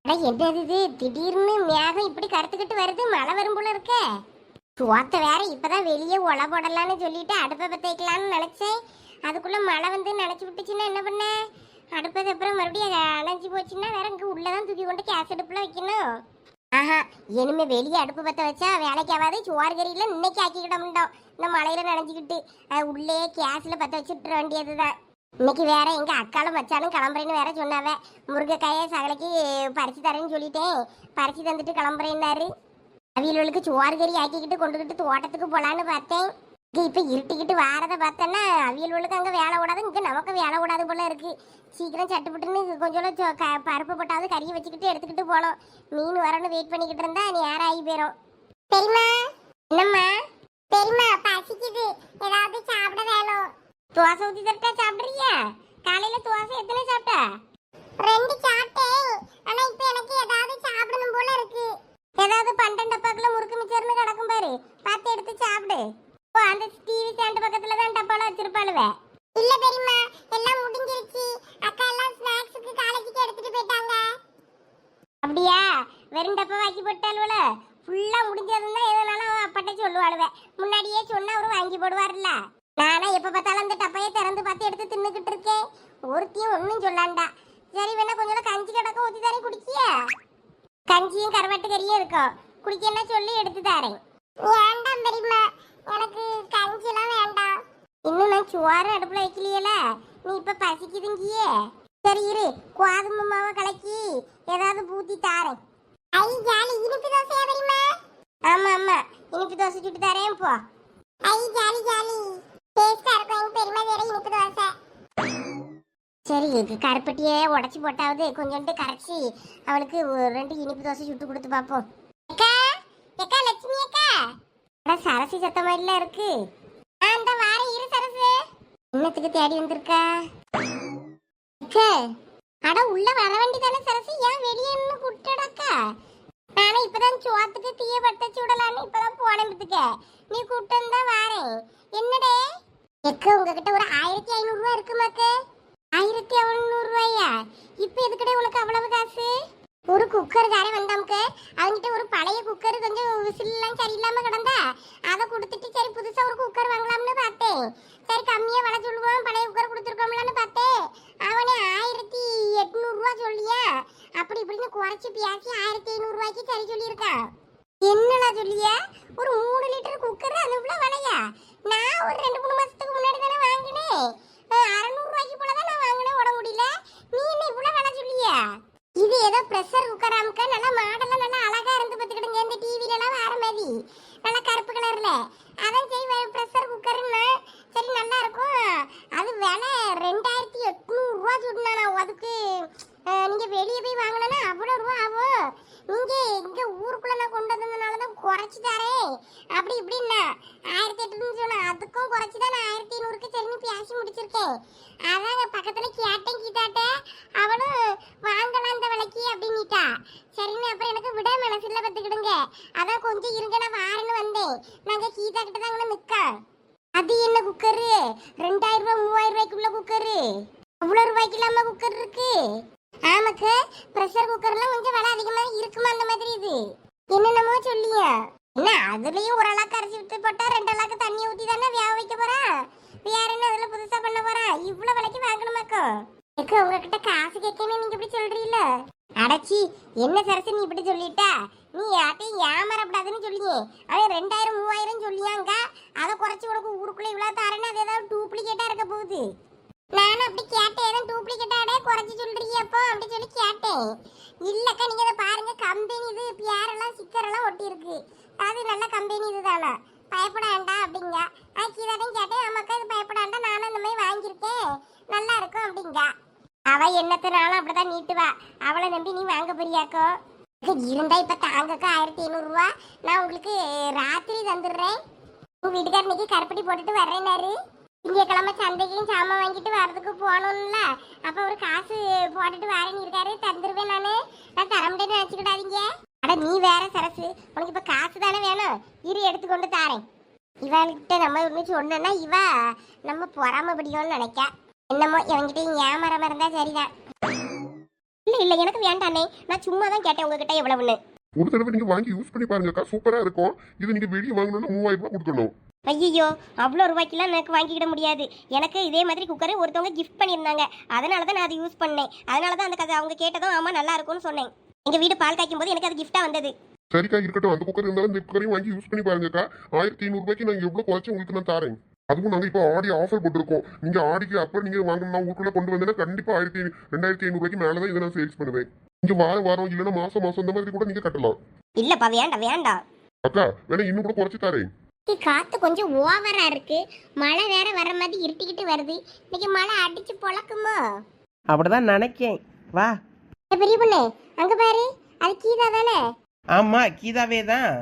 அட என்னது இது திடீர்னு மேகம் இப்படி கருத்துக்கிட்டு வருது, மழை வரும் போல இருக்க. சோத்த வேற இப்பதான் வெளியே ஒலை போடலான்னு சொல்லிட்டு அடுப்பை பத்த வைக்கலான்னு நினைச்சேன். அதுக்குள்ள மழை வந்து நினைச்சு விட்டுச்சுன்னா என்ன பண்ண? அடுப்பது அப்புறம் மறுபடியும் அணைஞ்சு போச்சுன்னா வேற இங்க உள்ளதான் தூக்கி கொண்டு கேஸ் அடுப்புல வைக்கணும். ஆஹா, இனிமே வெளியே அடுப்பு பத்த வச்சா வேலைக்கு ஆகாது. சோறு கறியில இன்னைக்கு ஆக்கிக்கிட முடியும். இந்த மழையில நனைஞ்சுக்கிட்டு உள்ளே கேஸ்ல பத்த வச்சுட்டு வேண்டியதுதான். இன்னைக்கு வேற எங்க அக்காலும் மச்சாலும் கிளம்புறேன்னு வேற சொன்னாவ. முருங்கைக்காயை சகலைக்கு பறிச்சு தரேன்னு சொல்லிட்டேன். பறிச்சு தந்துட்டு கிளம்புறேன்னாரு. அவியல்களுக்கு சோறு கறி ஆக்கிக்கிட்டு கொண்டுகிட்டு தோட்டத்துக்கு போலான்னு பார்த்தேன். இங்க இப்ப இருட்டிக்கிட்டு வாரதை பார்த்தேன்னா அவியல்களுக்கு அங்க வேலை ஓடாது, இங்க நமக்கு வேலை ஓடாது போல இருக்கு. சீக்கிரம் சட்டுப்பட்டுன்னு கொஞ்சம் பருப்பு போட்டாவது கறியை வச்சுக்கிட்டு எடுத்துக்கிட்டு போனோம். மீன் வரணும்னு வெயிட் பண்ணிக்கிட்டு இருந்தா நேரம் ஆகி போயிடும். பெரியமா, என்னம்மா? பெரியமா, பசிக்குது, ஏதாவது சாப்பிட வேணும். தோசை ஊத்தி தட்டா சாப்பிடுறியா? காலையில தோசை எத்தனை சாப்பிட்ட? 2 சாப்பிட்டேன். ஆனா இப்ப எனக்கு ஏதாவது சாப்பிடணும் போல இருக்கு. ஏதாவது பண்டன் டப்பாக்குள்ள முறுக்கு மிச்சர்னு கிடக்கும் பாரு, பார்த்து எடுத்து சாப்பிடு. ஓ, அந்த டிவி ஸ்டாண்ட் பக்கத்துல தான் டப்பால வச்சிருப்பாளுவே. இல்ல பெரியம்மா, எல்லாம் முடிஞ்சிருச்சு. அக்கா எல்லாம் ஸ்நாக்ஸ்க்கு காலேஜுக்கு எடுத்துட்டு போயிட்டாங்க. அப்படியா? வெறும் டப்பா வாக்கி போட்டாளுவல? ஃபுல்லா முடிஞ்சதுன்னா எதனாலும் அப்பாட்ட சொல்லுவாளுவே. முன்னாடியே சொன்னா அவரு வாங்கி போடுவார்ல. நானா எப்ப பார்த்தாலும் அந்த டப்பையை திறந்து பார்த்து எடுத்து தின்னுக்கிட்டு இருக்கேன். ஒருத்தையும் ஒன்னும் சொல்லாண்டா. சரி, வேணா கொஞ்சம் கஞ்சி கிடக்க ஊத்தி தானே குடிக்கிய? கஞ்சியும் கருவாட்டு கறியும் இருக்கும், குடிக்கன்னா சொல்லி எடுத்து தாரேன். வேண்டாம் பெரியம்மா, எனக்கு கஞ்சி எல்லாம் வேண்டாம். இன்னும் நான் சோறு அடுப்புல வைக்கலையல, நீ இப்ப பசிக்குதுங்கியே. சரி இரு, கோதுமை மாவை கலக்கி ஏதாவது பூத்தி தாரேன். ஐ ஜாலி, இனிப்பு தோசையா பெரியம்மா? ஆமா ஆமா, இனிப்பு தோசை சுட்டு தரேன் போ. ஐ ஜாலி ஜாலி, டேஸ்டா இருக்கும் எங்க பெரியம்மா வேற இனிப்பு தோசை. சரி, கருப்பட்டியே உடச்சி போட்டாவது கொஞ்சோண்டு கரைச்சி அவளுக்கு 2 இனிப்பு தோசை சுட்டு கொடுத்து பார்ப்போம். அக்கா, அக்கா லட்சுமி அக்கா. அட சரசி சத்தமா இல்ல இருக்கு. அந்த வார இரு சரசு. இன்னத்துக்கு தேடி வந்திருக்கா? அக்கா, அட உள்ள வர வேண்டியதானே சரசு, ஏன் வெளியே நின்னு கூப்பிட்டடக்கா? நானே இப்பதான் சோத்துக்கு தீய பட்ட சுடலான்னு இப்பதான் போனதுக்க. நீ கூப்பிட்டு தான் வாரேன். என்னடே எக்கா, உங்ககிட்ட ஒரு 1500 ரூபா இருக்குமாக்கு? 1500 ரூபாயா? இப்ப எதுக்கடே உனக்கு அவ்வளவு காசு? ஒரு குக்கர் தாரே வந்தாமுக்கு. அவங்கிட்ட ஒரு பழைய குக்கர் கொஞ்சம் விசில்லாம் சரியில்லாம கிடந்தா அதை கொடுத்துட்டு சரி புதுசா ஒரு குக்கர் வாங்கலாம்னு பார்த்தேன். சரி கம்மியா விலை சொல்லுவான், பழைய குக்கர் கொடுத்துருக்கோம்லான்னு பார்த்தேன். அவனே 1800 ரூபா சொல்லியா? அப்படி இப்படின்னு குறைச்சி பேசி 1500 ரூபாய்க்கு சரி சொல்லியிருக்கான். என்னடா சொல்லியா? ஒரு 3 லிட்டர் குக்கர் அது இவ்வளவு விலையா? நான் ஒரு 2-3 மாசத்துக்கு முன்னாடி தானே வாங்கினேன். 600 ரூபாய்க்கு போலதான் நான் வாங்கினேன். உட முடியல, நீ என்ன இவ்வளவு விலை சொல்லியா? இது ஏதோ பிரஷர் குக்கர் அமுக்க, நல்லா மாடெல்லாம் நல்லா அழகா இருந்து பார்த்துக்கிடுங்க. இந்த டிவில எல்லாம் வர மாதிரி நல்லா கருப்பு கலர்ல. அதான் சரி பிரஷர் குக்கர்னா சரி நல்லா இருக்கும். அது விலை 2800 ரூபா சொன்னானா. அதுக்கு நீங்க வெளியே போய் வாங்கினா அவ்வளோ ரூபா ஆகும். நீங்க இங்க ஊருக்குள்ள நான் கொண்டு வந்ததுனாலதான் குறைச்சி தரேன் அப்படி இப்படின்னா 1800 சொன்னா. அதுக்கும் குறைச்சிதான் நான் 1500க்கு சரின்னு பேசி முடிச்சிருக்கேன். அதான் பக்கத்துல கேட்டேன் கீதாட்ட, அவளும் வாங்கலாம் இந்த விலைக்கு அப்படின்னுட்டா. சரின்னு அப்புறம் எனக்கு விட மனசுல பத்துக்கிடுங்க. அதான் கொஞ்சம் இருங்க நான் வாரேன்னு வந்தேன். நாங்க கீதா கிட்ட தான் அங்கே நிக்கா. அது என்ன குக்கரு? 2000 ரூபாய் 3000 ரூபாய்க்குள்ள குக்கரு? அவ்வளோ ரூபாய்க்கு இல்லாம குக்கர் இருக்கு? ஆமாக்கு, பிரஷர் குக்கர்லாம் கொஞ்சம் விலை அதிகமா இருக்குமா அந்த மாதிரி. இது என்னென்னமோ சொல்லியா? என்ன அதுலயும் ஒரு அளவுக்கு அரைச்சி விட்டு போட்டா 2 அளவுக்கு தண்ணி ஊத்தி தானே வேக வைக்க போறா. வேற என்ன அதுல புதுசா பண்ண போறா? இவ்வளவு விலைக்கு வாங்கணுமாக்கோ? எக்கு உங்ககிட்ட காசு கேட்கணும் நீங்க இப்படி சொல்றீல? அடச்சி, என்ன சரசு நீ இப்படி சொல்லிட்டா? நீ யார்ட்டையும் ஏமாறப்படாதுன்னு சொல்லியே. அவன் 2000 3000 சொல்லியாங்க. அதை குறைச்சி உனக்கு ஊருக்குள்ள இவ்வளவு தாரேன்னு அது ஏதாவது டூப்ளிகேட்டா இருக்க போகுது. நானும் அப்படி கேட்டேன், ஏதாவது டூப்ளிகேட்டாடே குறைச்சி சொல்றீங்க அப்போ அப்படி சொல்லி கேட்டேன். இல்லக்கா, நீங்க அதை பாருங்க, கம்பெனி இது பேரெல்லாம் ஸ்டிக்கரெல்லாம் ஒட்டி இருக்கு. அது நல்ல கம்பெனி இதுதானா, பயப்பட வேண்டாம் அப்படிங்க. கீதாட்டையும் கேட்டேன், ஆமாக்கா இது பயப்பட வேண்டாம், நானும் அந்த மாதிரி வாங்கியிருக்கேன், நல்லா இருக்கும் அப்படிங்க. அவ என்னத்தினாலும் அப்படிதான் நீட்டுவா. அவளை நம்பி நீ வாங்க போறியாக்கோ? இருந்தா இப்ப தாங்கக்கா 1500 ரூபா நான் உங்களுக்கு ராத்திரி தந்துடுறேன். உங்க வீட்டுக்கார இன்னைக்கு கருப்பட்டி போட்டுட்டு வர்றேன்னாரு. திங்கக்கிழமை சந்தைக்கும் சாமான் வாங்கிட்டு வர்றதுக்கு போகணும்ல, அப்ப ஒரு காசு போட்டுட்டு வரேன்னு இருக்காரு. தந்துருவேன் நானு. நான் தர முடியும்னு நினைச்சுக்கிடாதீங்க. அட நீ வேற சரசு, உனக்கு இப்ப காசு தானே வேணும், இரு எடுத்துக்கொண்டு தாரேன். இவன்கிட்ட நம்ம ஒண்ணு சொன்னோன்னா இவ நம்ம பொறாம பிடிக்கும்னு நினைக்க. என்னமோ இவங்கிட்ட ஏமாறாம இருந்தா சரிதான். இல்ல இல்ல எனக்கு வேண்டானே, நான் சும்மா தான் கேட்டேன் உங்ககிட்ட எவ்வளவுன்னு. ஒரு தடவை நீங்க வாங்கி யூஸ் பண்ணி பாருங்கக்கா, சூப்பரா இருக்கும். இது நீங்க வெளியே வாங்கணும்னா 3000 ரூபாய் கொடுக்கணும். ஐயோ, அவ்வளோ ரூபாய்க்குலாம் எனக்கு வாங்கிக்கிட முடியாது. எனக்கு இதே மாதிரி குக்கர் ஒருத்தவங்க கிஃப்ட் பண்ணியிருந்தாங்க, அதனால தான் நான் அதை யூஸ் பண்ணேன். அதனால தான் அந்த கதை அவங்க கேட்டதும் ஆமா நல்லா இருக்கும்னு சொன்னேன். எங்க வீடு பால் காய்க்கும் போது எனக்கு அது கிஃப்டா வந்தது. சரிக்கா, இருக்கட்டும். அந்த குக்கர் இருந்தாலும் இந்த குக்கரையும் வாங்கி யூஸ் பண்ணி பாருங்கக்கா. 1500 ரூபாய்க்கு நாங்க எவ்வளவு குறைச்சு உங்களுக்கு நான் தரேன். அதுவும் நாங்க இப்போ ஆடி ஆஃபர் போட்டிருக்கோம். நீங்க ஆடிக்கு அப்புறம் நீங்க வாங்கணும்னா ஊருக்குள்ள கொண்டு வந்தீங்கன்னா கண்டிப்பா 2500 ரூபாய்க்கு மேலதான் இதை நான் சேல்ஸ் பண்ணுவேன். நீங்க வாரம் வாரம் இல்லைன்னா மாசம் மாசம் இந்த மாதிரி கூட நீங்க கட்டலாம். இல்லப்பா வேண்டாம் வேண்டாம். அக்கா வேணா இன்னும் கூட குறைச்சு தரேன். காத்து கொஞ்சம் ஓவரா இருக்கு, மழை வேற வர மாதிரி இருட்டிக்கிட்டு வருது. இன்னைக்கு மழை அடிச்சு பொழக்குமோ? அப்படிதான் நினைக்கேன். வா. பெரிய பொண்ணு அங்க பாரு, அது கீதா தானே? ஆமா, கீதாவே தான்.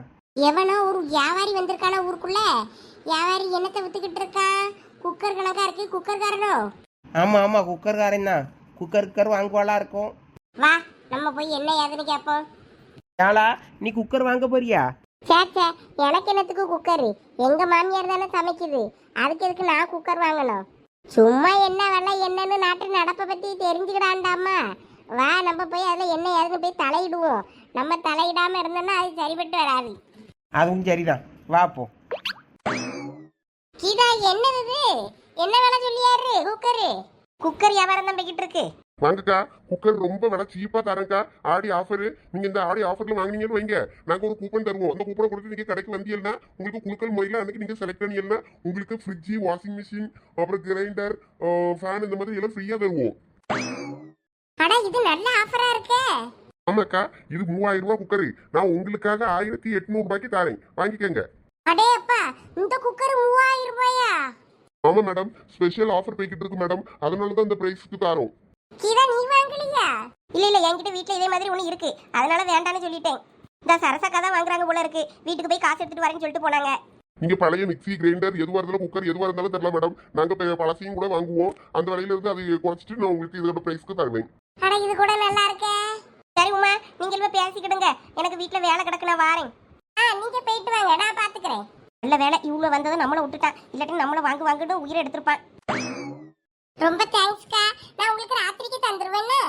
எவனோ ஒரு வியாபாரி வந்திருக்கானா ஊருக்குள்ள. வியாபாரி என்னத்தை வித்துக்கிட்டு இருக்கா? குக்கர் கணக்கா இருக்கு. குக்கர்காரனோ? ஆமா ஆமா, குக்கர்காரன் தான். குக்கர் வாங்குவாளா இருக்கும். வா நம்ம போய் என்ன ஏதுன்னு கேட்போம். யாழா, நீ குக்கர் வாங்க போறியா? சேச்சே, எனக்கு என்னத்துக்கு குக்கர்? எங்க மாமியார் தானே சமைக்குது, அதுக்கு எதுக்கு நான் குக்கர் வாங்கணும்? சும்மா என்ன வேலை என்னன்னு நாட்டு நடப்பை பத்தி தெரிஞ்சுக்கிடாண்டாமா. வா நம்ம போய் அதில் என்ன ஏதுன்னு போய் தலையிடுவோம். நம்ம தலையிடாம இருந்தோம்னா அது சரிபட்டு வராது. அதுவும் சரிதான், வா போ. கீதா என்னது இது? என்ன வேலை சொல்லியாரு? குக்கர் வியாபாரம் தான் போய்கிட்டு இருக்கு. வாங்கக்கா, குக்கர் ரொம்ப விலை சீப்பா தரேன்க்கா. ஆடி ஆஃபர். நீங்க இந்த ஆடி ஆஃபர்ல வாங்கினீங்கன்னு வைங்க, நாங்க ஒரு கூப்பன் தருவோம். அந்த கூப்பனை கொடுத்து நீங்க கடைக்கு வந்தீங்கன்னா உங்களுக்கு குழுக்கள் முறையில் அன்னைக்கு நீங்க செலக்ட் பண்ணீங்கன்னா உங்களுக்கு ஃப்ரிட்ஜ், வாஷிங் மிஷின், அப்புறம் கிரைண்டர், ஃபேன் இந்த மாதிரி எல்லாம் ஃப்ரீயா தருவோம். அட இது நல்ல ஆஃபரா இருக்கே. ஆமாக்கா, இது 3000 ரூபாய் குக்கர். நான் உங்களுக்காக 1800 ரூபாய்க்கு தரேன், வாங்கிக்கோங்க. அடே அப்பா, இந்த குக்கர் 3000 ரூபாயா? ஆமா மேடம், ஸ்பெஷல் ஆஃபர் போய்கிட்டு இருக்கு மேடம், அதனால தான் இந்த பிரைஸ்க்கு தரோம். கீதா நீ வாங்கலையா? இல்ல இல்ல, என்கிட்ட வீட்ல இதே மாதிரி ஒண்ணு இருக்கு, அதனால வேண்டான்னு சொல்லிட்டேன். இந்த சரசக்கா தான் வாங்குறாங்க போல இருக்கு, வீட்டுக்கு போய் காசு எடுத்துட்டு வரேன்னு சொல்லிட்டு போனாங்க. நீங்க பழைய மிக்ஸி, கிரைண்டர் எதுவா இருந்தாலும் குக்கர் எதுவா இருந்தாலும் தெரியல மேடம், நாங்க பழசையும் கூட வாங்குவோம். அந்த விலையில இருந்து அதை குறைச்சிட்டு நான் உங்களுக்கு இதோட பிரைஸ்க்கு தருவேன். அட இது கூட நல்லா இருக்கே. சரி உமா, நீங்க எல்லாம் பேசிக்கிடுங்க, எனக்கு வீட்ல வேலை கிடக்கு, நான் வாரேன். நீங்க போயிட்டு வாங்க, நான் பாத்துக்கிறேன். நல்ல வேலை இவ்வளவு வந்ததும் நம்மள விட்டுட்டான், இல்லாட்டி நம்மள வாங்கிட்டு உயிரை எடுத்திருப்பான். ரொம்ப தேங்க்ஸ்க்கா, நான் உங்களுக்கு ராத்திரிக்கு தந்துருவேன்னு.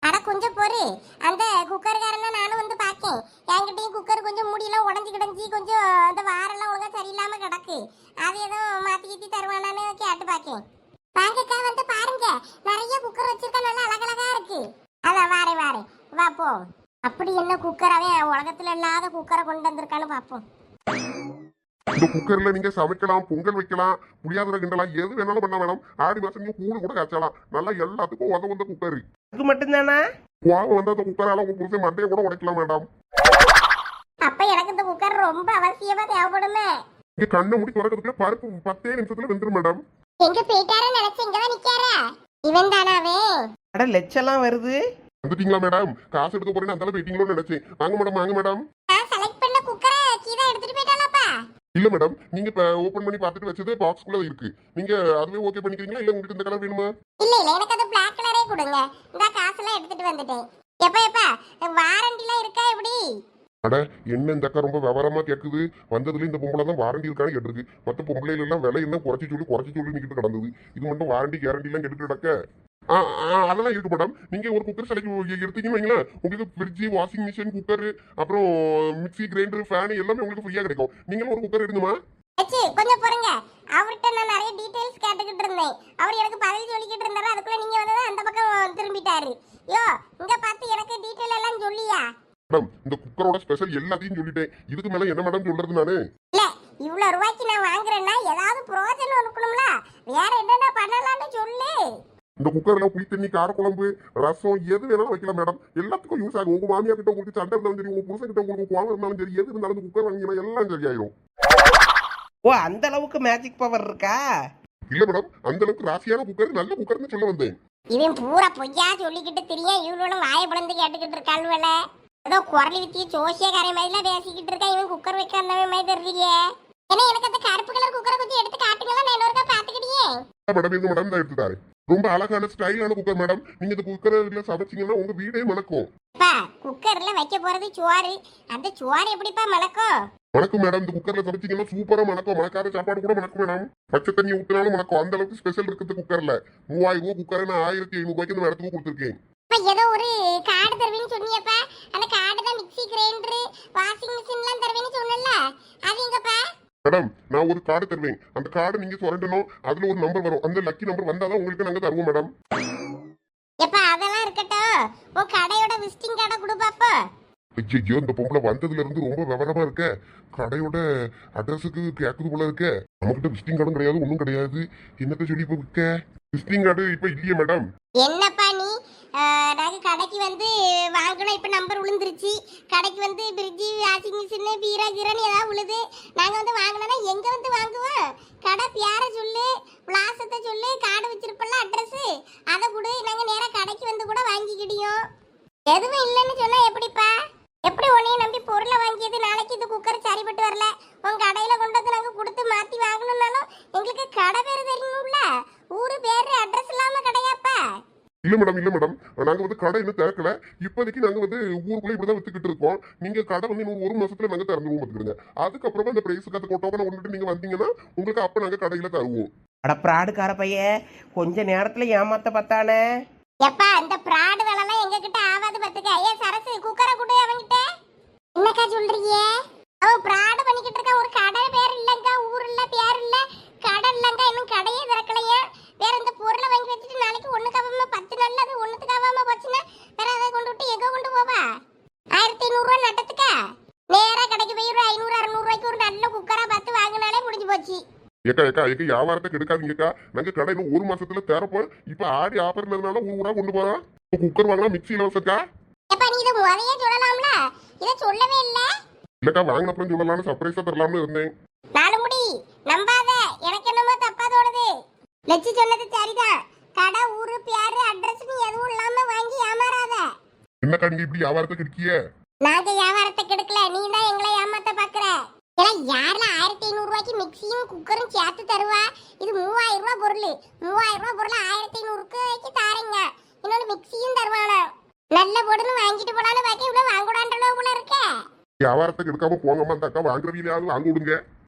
அட கொஞ்சம் பொறு, அந்த குக்கர்காரனை நானும் வந்து பார்க்கேன். என்கிட்டயும் குக்கர் கொஞ்சம் முடியெல்லாம் உடஞ்சி கிடஞ்சி கொஞ்சம் அந்த வாரெல்லாம் ஒழுங்கா சரியில்லாம கிடக்கு. அது ஏதோ மாத்தி கீத்தி தருவானான்னு கேட்டு பார்க்கேன். வாங்கக்கா வந்து பாருங்க, நிறைய குக்கர் வச்சிருக்கா, நல்லா அழகழகா இருக்கு. அதான் வாரேன், வா போ. அப்படி என்ன குக்கராவே உலகத்துல இல்லாத குக்கரை கொண்டு வந்திருக்கான்னு பார்ப்போம். இந்த குக்கர்ல நீங்க சமைக்கலாம், பொங்கல் வைக்கலாம், புளியாதுரை கிண்டலாம், எது வேணாலும் பண்ண வேணும். ஆடி மாசம் நீங்க கூழ் கூட காய்ச்சலாம். நல்லா எல்லாத்துக்கும் வந்த குக்கர். அதுக்கு மட்டும்தானா? வாங்க வந்த அந்த குக்கரால உங்க புருஷன் மண்டையை கூட உடைக்கலாம் மேடம். அப்ப எனக்கு இந்த குக்கர் ரொம்ப அவசியமா தேவைப்படுமே. இங்க கண்ணை மூடி திறக்கிறதுக்குள்ள பருப்பு 10 நிமிஷத்துல வெந்துரும் மேடம். எங்க போயிட்டாரு நினைச்சு இங்கதான் நிக்காரா? இவன் தானாவே? அட லட்சம்லாம் வருது. வந்துட்டீங்களா மேடம்? காசு எடுக்க போறேன்னு அந்த போயிட்டீங்களோன்னு நினைச்சேன். வாங்க மேடம். நான் செலக்ட் பண்ண குக்கரை கீதா எடுத்துட்டு போயிட்டாளாப்பா? இல்ல மேடம், நீங்க இப்ப ஓபன் பண்ணி பார்த்துட்டு வச்சது பாக்ஸ்குள்ள இருக்கு. நீங்க அதுவே ஓகே பண்ணிக்கிறீங்களா, இல்ல உங்களுக்கு இந்த கலர் வேணுமா? இல்ல எனக்கு அது Black கலரே கொடுங்க. இந்த காசுலாம் எடுத்துட்டு வந்துட்டேன். எப்பா வாரண்டிலாம் இருக்கா எப்படி? அட என்ன இந்த அக்கா ரொம்ப விவரமா கேக்குது. வந்ததுல இந்த பொம்பளை தான் வாரண்டி இருக்கான்னு கேட்டிருக்கு. மற்ற பொம்பளைல எல்லாம் விலை என்ன குறைச்சி சொல்லி நிக்கிட்டு கிடந்தது. இது மட்டும் வாரண்டி கேரண்டி எல்லாம் கேட்டுட்டு கிடக்க. அதெல்லாம் இருக்கு மேடம். நீங்க ஒரு குக்கர் செலக்ட் எடுத்தீங்கன்னு வைங்களேன், உங்களுக்கு ஃப்ரிட்ஜ், வாஷிங் மிஷின், குக்கர், அப்புறம் மிக்ஸி, கிரைண்டர், ஃபேன் எல்லாமே உங்களுக்கு ஃப்ரீயா கிடைக்கும். நீங்களும் ஒரு குக்கர் எடுங்கம்மா. கொஞ்சம் பொறுங்க, அவர்கிட்ட நான் நிறைய டீடைல்ஸ் கேட்டுக்கிட்டு இருந்தேன். அவர் எனக்கு பதில் சொல்லிக்கிட்டு இருந்தாரு, அதுக்குள்ள நீங்க வந்து அந்த பக்கம் திரும்பிட்டாரு. யோ இங்க பார்த்து எனக்கு டீடைல் எல்லாம் சொல்லியா? மேடம், இந்த குக்கரோட ஸ்பெஷல் எல்லாத்தையும் சொல்லிட்டேன். இதுக்கு மேல என்ன மேடம் சொல்றது நானு? இல்ல இவ்வளவு ரூபாய்க்கு நான் வாங்குறேன்னா ஏதாவது பிரயோஜனம் இருக்கணும்ல, வேற என்னென்ன பண்ணலாம்னு சொல்லு. இந்த குக்கர்ல புளி தண்ணி, காரக்குழம்பு, ரசம் எது வேணாலும் வைக்கலாம் மேடம். எல்லாத்துக்கும் யூஸ் ஆகும். உங்க மாமியா கிட்ட உங்களுக்கு சண்டை இருந்தாலும் சரி, உங்க புருஷன் கிட்ட உங்களுக்கு கோவம் இருந்தாலும் சரி, எது இருந்தாலும் இந்த குக்கர் வாங்கினா எல்லாம் சரியாயிரும். ஓ, அந்த அளவுக்கு மேஜிக் பவர் இருக்கா? இல்ல மேடம், அந்த அளவுக்கு ராசியான குக்கர், நல்ல குக்கர்னு சொல்ல வந்தேன். இவன் பூரா பொய்யா சொல்லிக்கிட்டு தெரியும். இவளோட வாயை பிளந்து கேட்டுக்கிட்டு இருக்காள்வல. ஏதோ குரல் வித்திய ஜோசியக்காரை மாதிரிலாம் பேசிக்கிட்டு இருக்கா. இவன் குக்கர் வைக்க அந்த மாதிரி தெரியலையே. ஏன்னா எனக்கு அந்த கருப்பு கலர் குக்கரை கொஞ்சம் எடுத்து காட்டுங்களா, நான் இன்னொருக்கா பாத்துக்கிட்டியே. மேடம் இந்த மேடம் தான் எடுத்துட்டாரு. ரொம்ப அழகான ஸ்டைலான குக்கர் மேடம். நீங்க இந்த குக்கர்ல சமைச்சீங்கன்னா உங்க வீடே மணக்கும். குக்கர்ல வைக்க போறது சோறு, அந்த சோறு எப்படிப்பா மணக்கும்? மணக்கும் மேடம். இந்த குக்கர்ல சமைச்சீங்கன்னா சூப்பரா மணக்கும். மணக்காத சாப்பாடு கூட மணக்கும் மேடம். பச்சை தண்ணி ஊத்தினாலும் மணக்கும். அந்த அளவுக்கு ஸ்பெஷல் இருக்குது குக்கர்ல. 3000 ரூபாய் குக்கரை நான் 1500 ரூபாய்க்கு இந்த இடத்துக்கு கொடுத்துருக்கேன். அப்ப ஏதோ ஒரு கார்டு தருவேன்னு சொன்னியப்பா, அந்த கார்டு தான் மிக்ஸி கிரைண்டர் வாஷிங் மிஷின்லாம் தருவேன்னு சொன்னல, அது எங்கப்பா? மேடம் நான் ஒரு கார்டு தருவேன், அந்த கார்டு நீங்க சுரண்டணும், அதுல ஒரு நம்பர் வரும், அந்த லக்கி நம்பர் வந்தாதான் உங்களுக்கு நாங்க தருவோம் மேடம். எப்பா அதெல்லாம் இருக்கட்டும், உன் கடையோட விசிட்டிங் கார்டை கொடு பாப்பா. ஐயோ இந்த பொம்பளை வந்ததுல இருந்து ரொம்ப விவரமா இருக்க, கடையோட அட்ரஸுக்கு கேக்குது போல இருக்க. நம்மகிட்ட விசிட்டிங் கார்டும் கிடையாது, ஒன்றும் கிடையாது, என்னத்த சொல்லி இப்ப விற்க? விசிட்டிங் கார்டு இப்ப இல்லையே மேடம். என்னப்பா நீ, நாங்க கடைக்கு வந்து வாங்கணும், இப்ப நம்பர் விழுந்துருச்சு, கடைக்கு வந்து பிரிட்ஜி வாஷிங் மிஷின் பீரா கீரன்னு ஏதாவது விழுது, நாங்க வந்து வாங்கினோம்னா எங்க வந்து வாங்குவோம்? கடை பேரை சொல்லு, விலாசத்தை சொல்லு, கார்டு வச்சிருப்பல அட்ரஸ், அதை கொடு, நாங்க நேரா கடைக்கு வந்து கூட வாங்கிக்கிடியோம். எதுவும் இல்லைன்னு சொன்னா எப்படிப்பா? எப்படி உன்னைய நம்பி பொருளை வாங்கியது, நாளைக்கு இது குக்கர் சரிப்பட்டு வரல, உன் கடையில கொண்டு வந்து நாங்க கொடுத்து மாத்தி வாங்கணும்னாலும் எங்களுக்கு கடை பேரு தெரியணும்ல, ஊரு பேரு அட்ரஸ் இல்லாம கடையாப்பா? இல்ல மேடம் இல்ல மேடம், நாங்க வந்து கடை இன்னும் திறக்கல, இப்போதைக்கு நாங்க வந்து ஊருக்குள்ள இப்படிதான் வித்துக்கிட்டு இருக்கோம். நீங்க கடை வந்து இன்னும் ஒரு மாசத்துல நாங்க திறந்துருவோம் பாத்துக்கிடுங்க. அதுக்கப்புறமா அந்த பிரைஸ் கத்து டோக்கனை கொண்டுட்டு நீங்க வந்தீங்கன்னா உங்களுக்கு அப்ப நாங்க கடையில தருவோம். அட பிராடுக்கார பையன் கொஞ்ச நேரத்துல ஏமாத்த பார்த்தானே. எப்பா அந்த பிராடு வேலைலாம் எங்க கிட்ட ஆவாது பாத்துக்க. ஏ சரசு குக்கரை கொடு அவன்கிட்ட. என்னக்கா சொல்றீங்க? அவன் பிராடு பண்ணிக்கிட்டு இருக்கான். ஒரு கடை பேர் இல்லங்க, ஊர் இல்ல, பேர் இல்ல, கடை இல்லங்க, இன்னும் கடையே திறக்கலையா. வேற இந்த பொருளை வாங்கி வச்சுட்டு நாளைக்கு ஒண்ணுக்காவாம 10 நாள்ல அது ஒண்ணுத்துக்காவாம போச்சுன்னா வேற அதை கொண்டு விட்டு எங்க கொண்டு போவா? 1500 ரூபாய் நட்டத்துக்கா நேரா கடைக்கு போய் ஒரு 500 600 ரூபாய்க்கு ஒரு நல்ல குக்கரா பார்த்து வாங்கினாலே முடிஞ்சு போச்சு. ஏக்கா ஏக்கா ஏக்கா வியாபாரத்தை கெடுக்காதீங்கக்கா, நாங்க கடை இன்னும் ஒரு மாசத்துல திறப்போம். இப்ப ஆடி ஆஃபர் இருந்ததுனால ஊரா கொண்டு போறோம். குக்கர் வாங்கினா மிக்சி இலவசக்கா. எப்பா நீ இதை முறையே சொல்லலாம்ல, இதை சொல்லவே இல்லை. இல்லக்கா வாங்கினப்பறம் சொல்லலாம்னு சர்ப்ரைஸா தரலாம்னு இருந்தேன். நாலு முடி நம்பாத, எனக்கு என்னமோ தப்பா தோணுது. லட்சி சொன்னது சரிதான், கடை ஊரு பேரு அட்ரஸ் நீ எதுவும் இல்லாம வாங்கி ஏமாறாத. என்னக்கா நீங்க இப்படி வியாபாரத்தை கெடுக்கிய? நாங்க வியாபாரத்தை கெடுக்கல, நீ தான் எங்களை ஏமாத்த பாக்குற. ஏன்னா யாருல 1500 ரூபாய்க்கு மிக்சியும் குக்கரும் சேர்த்து தருவா? இது 3000 ரூபாய் பொருள், 3000 ரூபாய் பொருள் 1500 தாரீங்க, இன்னொன்னு மிக்சியும் தருவானா? நல்ல பொருள் வாங்கிட்டு போலான்னு பாக்கி இவ்வளவு வாங்கக்கூடாதுன்ற போல இருக்க. வியாபாரத்தை கெடுக்காம போங்கம்மா, அந்த அக்கா வாங்குறவங்களையாவது வாங்க விடுங்க.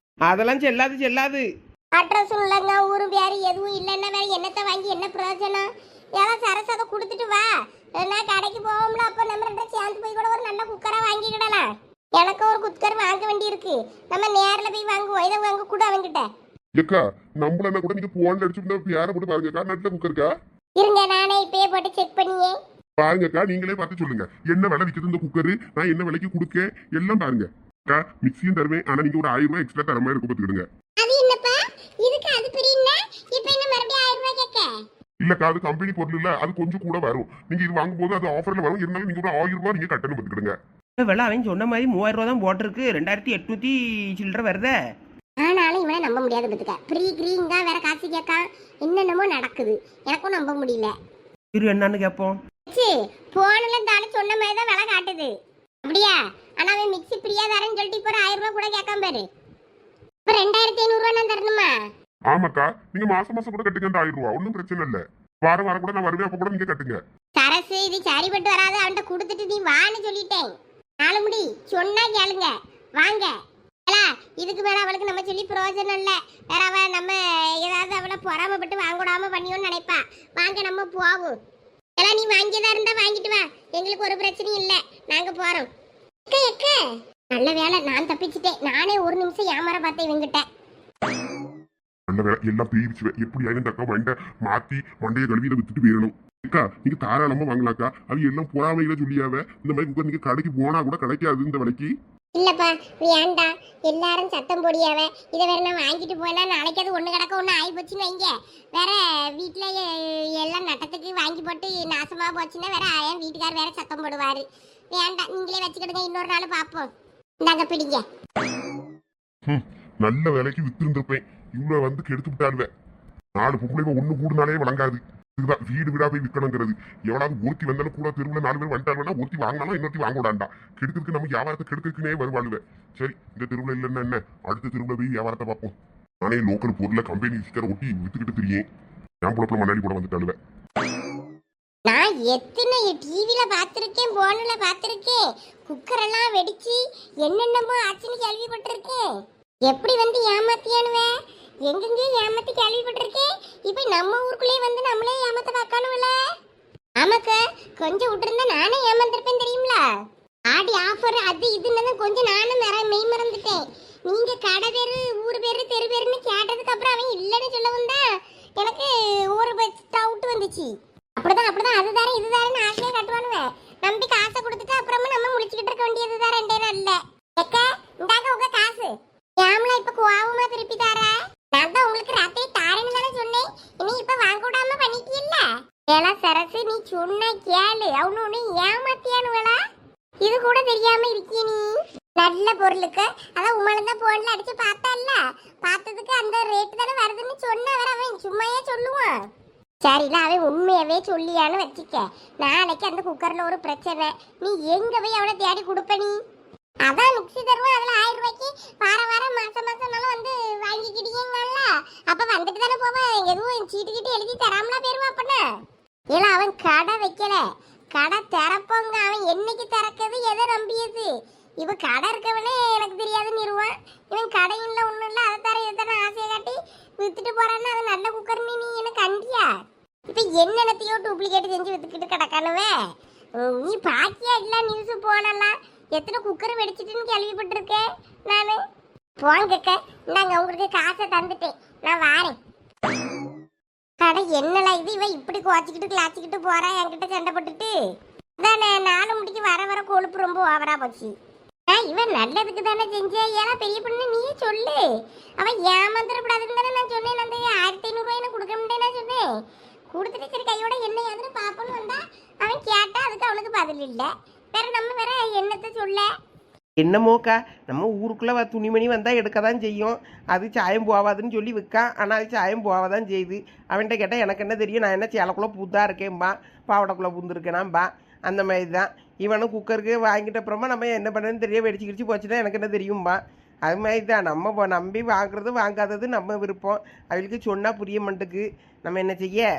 அதெல்லாம் செல்லாது செல்லாது. அட்ரஸும் இல்லைங்க, ஊரும் பேரு எதுவும் இல்லைன்னா வேற என்னத்தை வாங்கி என்ன பிரயோஜனம்? ஏதாவது சரசு அதை கொடுத்துட்டு வா, நான் கடைக்கு போவோம்ல, அப்போ நம்ம 2 சேர்ந்து போய் கூட ஒரு நல்ல குக்கரா வாங்கிக்கிடலாம். எனக்கு ஒரு குக்கர் வாங்க வேண்டி இருக்கு, நம்ம நேரில் போய் வாங்குவோம். இதை வாங்க கூட அவங்கிட்ட. ஏக்கா நம்மள என்ன கூட நீங்க போன்ல அடிச்சுட்டு பேரை போட்டு பாருங்கக்கா, நல்ல குக்கருக்கா. இருங்க நானே இப்பயே போட்டு செக் பண்ணியே பாருங்கக்கா, நீங்களே பார்த்து சொல்லுங்க என்ன விலை விற்குது இந்த குக்கரு, நான் என்ன விலைக்கு கொடுக்க எல்லாம் பாருங்க. அக்கா மிக்சியும் தருவேன், ஆனா நீங்க ஒரு 1000 ரூபாய் எக்ஸ்ட்ரா தர மாதிரி இருக்கும் பாத்துக்கிடுங்க. அது என்னப்பா இதுக்கு அது பிரின்னா இப்போ என்ன மறுபடியும் 1000 ரூபாய் கேட்க? இல்லக்கா அது கம்பெனி பொருள் இல்ல, அது கொஞ்சம் கூட வரும். நீங்க இது வாங்கும்போது அது ஆஃபர்ல வரும், இருந்தாலும் நீங்க ஒரு 1000 ரூபாய் நீங்க கட்டணும் பாத்துக்கிடுங்க. விலை அவன் சொன்ன மாதிரி 3000 ரூபா தான் போட்டிருக்கு, 2800 சில்லற வருதே. ஆனாலும் இவனை நம்ப முடியாது பத்துக்க. ப்ரீ கிரீன் தான் வேற காசு கேட்கான், என்னென்னமோ நடக்குது, எனக்கும் நம்ப முடியல. இரு என்னன்னு கேட்போம். போன்ல இருந்தாலும் சொன்ன மாதிரி தான் விலை காட்டுது. அப்படியா? ஆனா அவன் மிக்ஸி பிரியா தரேன்னு சொல்லிட்டு இப்போ 1000 ரூபாய் கூட கேட்காம பாரு. இப்போ 2500 ரூபாய் நான் தரணுமா? ஆமாக்கா நீங்க மாசம் மாசம் கூட கட்டுங்க அந்த 1000 ரூபாய், ஒன்றும் பிரச்சனை இல்ல. வாரம் வாரம் கூட நான் வருவேன், அப்ப கூட நீங்க கட்டுங்க. சரசு இது சரிப்பட்டு வராது, அவன்கிட்ட கொடுத்துட்டு நீ வான்னு சொல்லிட்டேன். நாலு முடி சொன்னா கேளுங்க, வாங்க. இதுக்கு மேல அவளுக்கு நம்ம சொல்லி பிரயோஜனம் இல்ல. வேற அவ நம்ம ஏதாவது அவளை பொறாமப்பட்டு வாங்கிடாம பண்ணியோன்னு நினைப்பா. வாங்க நம்ம போவோம். எல்லாம் நீ வாங்கியதா இருந்தா வாங்கிட்டு வா, எங்களுக்கு ஒரு பிரச்சனையும் இல்ல, நாங்க போறோம். நல்ல வேலை நான் தப்பிச்சுட்டேன், நானே ஒரு நிமிஷம் ஏமாற பார்த்தேன் இவங்கிட்ட. நல்ல வேலை எல்லாம் பேரிச்சு, எப்படி ஆயிரம் தக்கா மண்டை மாத்தி மண்டையை கழுவி இதை வித்துட்டு போயிடணும். அக்கா நீங்க தாராளமா வாங்கலாக்கா, அது எல்லாம் பொறாமையில சொல்லியாவ. இந்த மாதிரி குக்கர் நீங்க கடைக்கு போனா கூட கிடைக்காது இந்த விலைக்கு. இல்லப்பா வேண்டாம், எல்லாரும் சத்தம் போடியாவ. இதை வேற நான் வாங்கிட்டு போனா நாளைக்கு அது ஒண்ணு கிடக்க ஒண்ணு ஆகி போச்சுன்னு வைங்க, வேற வீட்டுல எல்லாம் நட்டத்துக்கு வாங்கி போட்டு நாசமா போச்சுன்னா வேற என் வீட்டுக்கார் வேற சத்தம் போடுவாரு. வேண்டாம், நீங்களே வச்சுக்கிடுங்க, இன்னொரு நாள் பார்ப்போம். இந்தாங்க பிடிங்க. நல்ல வேலைக்கு வித்து இருந்திருப்பேன், இவ்வளவு வந்து கெடுத்து விட்டாருவேன். 4 பொம்பளை ஒண்ணு கூடுனாலே வழங்காது. இதுதான் வீடு வீடா போய் விற்கணுங்கிறது. எவனாவது ஒருத்தி வந்தாலும் கூட தெருவில் 4 பேர் வந்துட்டாங்கன்னா ஒருத்தி வாங்கினாலும் இன்னொருத்தி வாங்க விடாண்டா. கெடுக்கிறதுக்கு நம்ம வியாபாரத்தை கெடுக்கிறதுக்குனே வருவாளுவேன். சரி இந்த தெருவில் இல்லைன்னா என்ன, அடுத்த தெருவில் போய் வியாபாரத்தை பார்ப்போம். நானே லோக்கல் பொருளை கம்பெனி ஸ்டிக்கரை ஒட்டி வித்துக்கிட்டு தெரியும். என் புலப்புல மண்ணாடி கூட வந்துட்டாளுவேன். நான் எத்தனை டிவில பார்த்திருக்கேன், போன்ல பார்த்திருக்கேன், குக்கர் எல்லாம் வெடிச்சு என்னென்னமோ ஆச்சுன்னு கேள்விப்பட்டிருக்கேன். எப்படி வந்து ஏமாத்தியானுவே, எங்கெங்கேயும் ஏமாத்தி கேள்விப்பட்டிருக்கேன். இப்ப நம்ம ஊருக்குள்ளே வந்து நம்மளே ஏமாத்த பார்க்கணும்ல. ஆமாக்க கொஞ்சம் விட்டுருந்தா நானே ஏமாந்துருப்பேன் தெரியுங்களா? ஆடி ஆஃபர் அது இதுன்னு கொஞ்சம் நானும் மெய் மறந்துட்டேன். நீங்க கடை பேரு ஊர் பேரு தெரு பேருன்னு கேட்டதுக்கு அப்புறம் அவன் இல்லைன்னு சொல்லவும் தான் எனக்கு ஒரு டவுட் வந்துச்சு. அப்படிதான் அது தாரே இது தாரேன்னு ஆசையா கட்டுவானுவேன். நம்பி காசை கொடுத்துட்டு அப்புறமா நம்ம முடிச்சுக்கிட்டு இருக்க வேண்டியது தான் 2 நாள் இல்ல. எக்க இந்தாங்க உங்க காசு. ஏம்ல இப்ப கோவமா திருப்பி தாரா? நான் தான் உங்களுக்கு ராத்திரி தாரேன்னு தானே சொன்னேன். இனி இப்ப வாங்க விடாம பண்ணிட்டீல்ல. ஏலா சரசு நீ சொன்ன கேளு. அவனு ஏமாத்தியானுங்களா? இது கூட தெரியாம இருக்கிய நீ. நல்ல பொருளுக்கு அதான் உமாலதான் போன்ல அடிச்சு பார்த்தல்ல, பார்த்ததுக்கு அந்த ரேட் தானே வருதுன்னு சொன்ன வர அவன் சும்மையே சொல்லுவான். சரில அவன் உண்மையவே சொல்லியான்னு வச்சுக்க. நாளைக்கு அந்த குக்கர்ல ஒரு பிரச்சனை, நீ எங்க போய் அவளை தேடி கொடுப்ப நீ? அதான் மிக்சி தருவோம், அதுல 1000 ரூபாய்க்கு வாரம் மாசம்னாலும் வந்து வாங்கிக்கிட்டீங்கல்ல. அப்ப வந்துட்டு தானே போவேன். எதுவும் சீட்டு எழுதி தராமலா போயிருவான். அப்பனா இல்ல அவன் கடை வைக்கல, கடை திறப்போங்க. அவன் என்னைக்கு திறக்கிறது எதை நம்பியது? இவ கடை இருக்கவனே எனக்கு தெரியாதுன்னு இருவான். இவன் கடையும் இல்லை ஒன்றும் இல்லை, அதை தர இதை தர ஆசையை காட்டி வித்துட்டு போறான்னு அது நல்ல குக்கர் நீ எனக்கு கண்டியா? இப்ப என்னென்னத்தையோ டூப்ளிகேட் செஞ்சு வித்துக்கிட்டு கிடக்கானுவே. நீ பாக்கியா இல்ல நியூஸ் போனலாம் எத்தனை குக்கர் வெடிச்சிட்டுன்னு கேள்விப்பட்டிருக்கேன் நானு. போங்கக்க இந்தாங்க உங்களுக்கு காசை தந்துட்டேன், நான் வாரேன். கடை என்னலாம் இது? இவன் இப்படி குவாச்சிக்கிட்டு கிளாச்சிக்கிட்டு போறா என்கிட்ட சண்டை போட்டுட்டு. அதானே 4 மணிக்கு வர கொழுப்பு ரொம்ப ஓவரா போச்சு. இவன் நல்லதுக்கு தானே செஞ்ச. ஏன்னா பெரிய பொண்ணு நீயே சொல்லு. அவன் ஏமாந்துடக்கூடாதுன்னு தானே நான் சொன்னேன். அந்த 1500 ரூபாய் எனக்கு கொடுக்க முடியும் நான் சொன்னேன். கொடுத்துட்டு சரி கையோட என்ன யாதுன்னு பாப்போன்னு வந்தா அவன் கேட்டா அதுக்கு அவனுக்கு பதில் இல்லை. வேற நம்ம வேற என்னத்தை சொல்ல? என்னமோக்கா நம்ம ஊருக்குள்ளே துணிமணி வந்தால் எடுக்க தான் செய்யும். அது சாயம் போவாதுன்னு சொல்லி விற்கான். ஆனால் அது சாயம் போவாதான் செய்யுது. அவன்கிட்ட கேட்டால் எனக்கு என்ன தெரியும், நான் என்ன சேலைக்குள்ளே பூத்தாக இருக்கேன்பா, பாவடைக்குள்ளே பூந்துருக்கேனாம்பா. அந்த மாதிரி தான் இவனும் குக்கருக்கு வாங்கிட்ட அப்புறமா நம்ம என்ன பண்ணுறதுன்னு தெரிய வெடிச்சு கிடிச்சு போச்சுன்னா எனக்கு என்ன தெரியும்பா. அது மாதிரி தான் நம்ம நம்பி வாங்குறது வாங்காதது நம்ம விருப்பம். அவளுக்கு சொன்னால் புரிய மாட்டுக்கு. நம்ம என்ன செய்ய?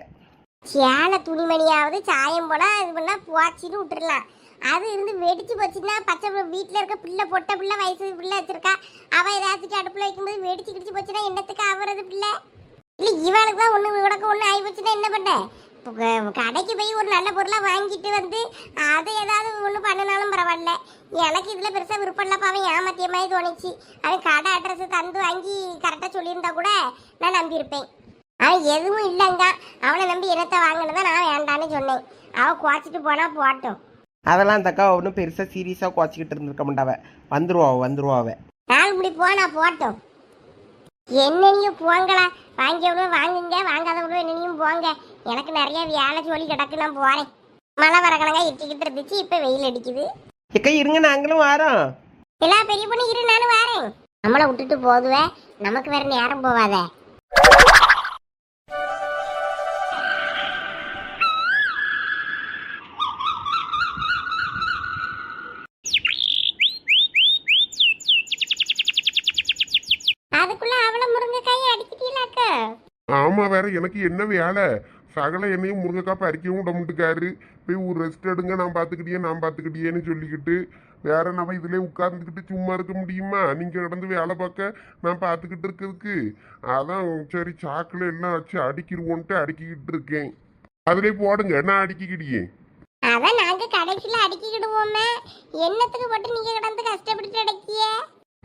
சேலை துணிமணியாவது சாயம் போல இது பண்ணா போச்சின்னு விட்டுறலாம். அது இருந்து வெடிச்சு போச்சுன்னா பச்சை வீட்டில் இருக்க பிள்ளை பொட்டை பிள்ளை வயசு பிள்ளை வச்சிருக்கா, அவள் ஏதாச்சும் அடுப்பில் வைக்கும்போது வெடிச்சு கிடிச்சு போச்சுன்னா என்னத்துக்கு ஆகுறது பிள்ளை? இல்லை இவளுக்கு தான் ஒன்று உடக்க ஒன்று ஆகி போச்சுன்னா என்ன பண்ண? கடைக்கு போய் ஒரு நல்ல பொருளாக வாங்கிட்டு வந்து அதை ஏதாவது ஒன்று பண்ணினாலும் பரவாயில்ல. எனக்கு இதில் பெருசாக விருப்பம் இல்லைப்பா. அவன் ஏமாத்திய மாதிரி தோணிச்சு. அவன் கடை அட்ரஸ் தந்து வாங்கி கரெக்டாக சொல்லியிருந்தா கூட நான் நம்பியிருப்பேன். அவன் எதுவும் இல்லைங்க. அவனை நம்பி என்னத்தை வாங்கினதான் நான் வேண்டான்னு சொன்னேன். அவன் குறைச்சிட்டு போனால் போட்டோம். அதெல்லாம் அந்த அக்கா ஒன்றும் பெருசாக சீரியஸாக குறைச்சிக்கிட்டு இருந்திருக்க மாட்டாவ. வந்துருவாவ 4 மணி போனா போட்டோம். என்னனையும் போங்களா, வாங்கியவனும் வாங்குங்க, வாங்காதவனும் என்னனையும் போங்க. எனக்கு நிறைய வேலை சொல்லி கிடக்கு, நான் போறேன். மழை வரக்கணங்க இட்டிக்கிட்டு இருந்துச்சு, இப்ப வெயில் அடிக்குது. எக்கா இருங்க, நாங்களும் வரோம். எல்லா பெரிய பொண்ணு இரு, நானும் வரேன். நம்மளை விட்டுட்டு போதுவே, நமக்கு வேற நேரம் போவாத. அதுக்குள்ள அவளை முருங்கைக்காயை அடிச்சிட்டீங்களாக்கா? ஆமா, வேற எனக்கு என்ன வேலை? சகல என்னையும் முருங்கைக்காய் பறிக்கவும் விடமுட்டுக்காரு. போய் ஒரு ரெஸ்ட் எடுங்க, நான் பார்த்துக்கிட்டேன்னு சொல்லிக்கிட்டு வேற நம்ம இதுல உட்கார்ந்துக்கிட்டு சும்மா இருக்க முடியுமா? நீங்க கிடந்து வேலை பார்க்க நான் பார்த்துக்கிட்டு இருக்கிறதுக்கு. அதான் சரி சாக்கில் எல்லாம் வச்சு அடுக்கிடுவோன்ட்டு அடுக்கிக்கிட்டு இருக்கேன். அதுலேயே போடுங்க, நான் அடுக்கிக்கிடியே. அதான் நாங்க கடைசியில அடுக்கிக்கிடுவோமே. என்னத்துக்கு போட்டு நீங்க கிடந்து கஷ்டப்பட்டு அடக்கிய?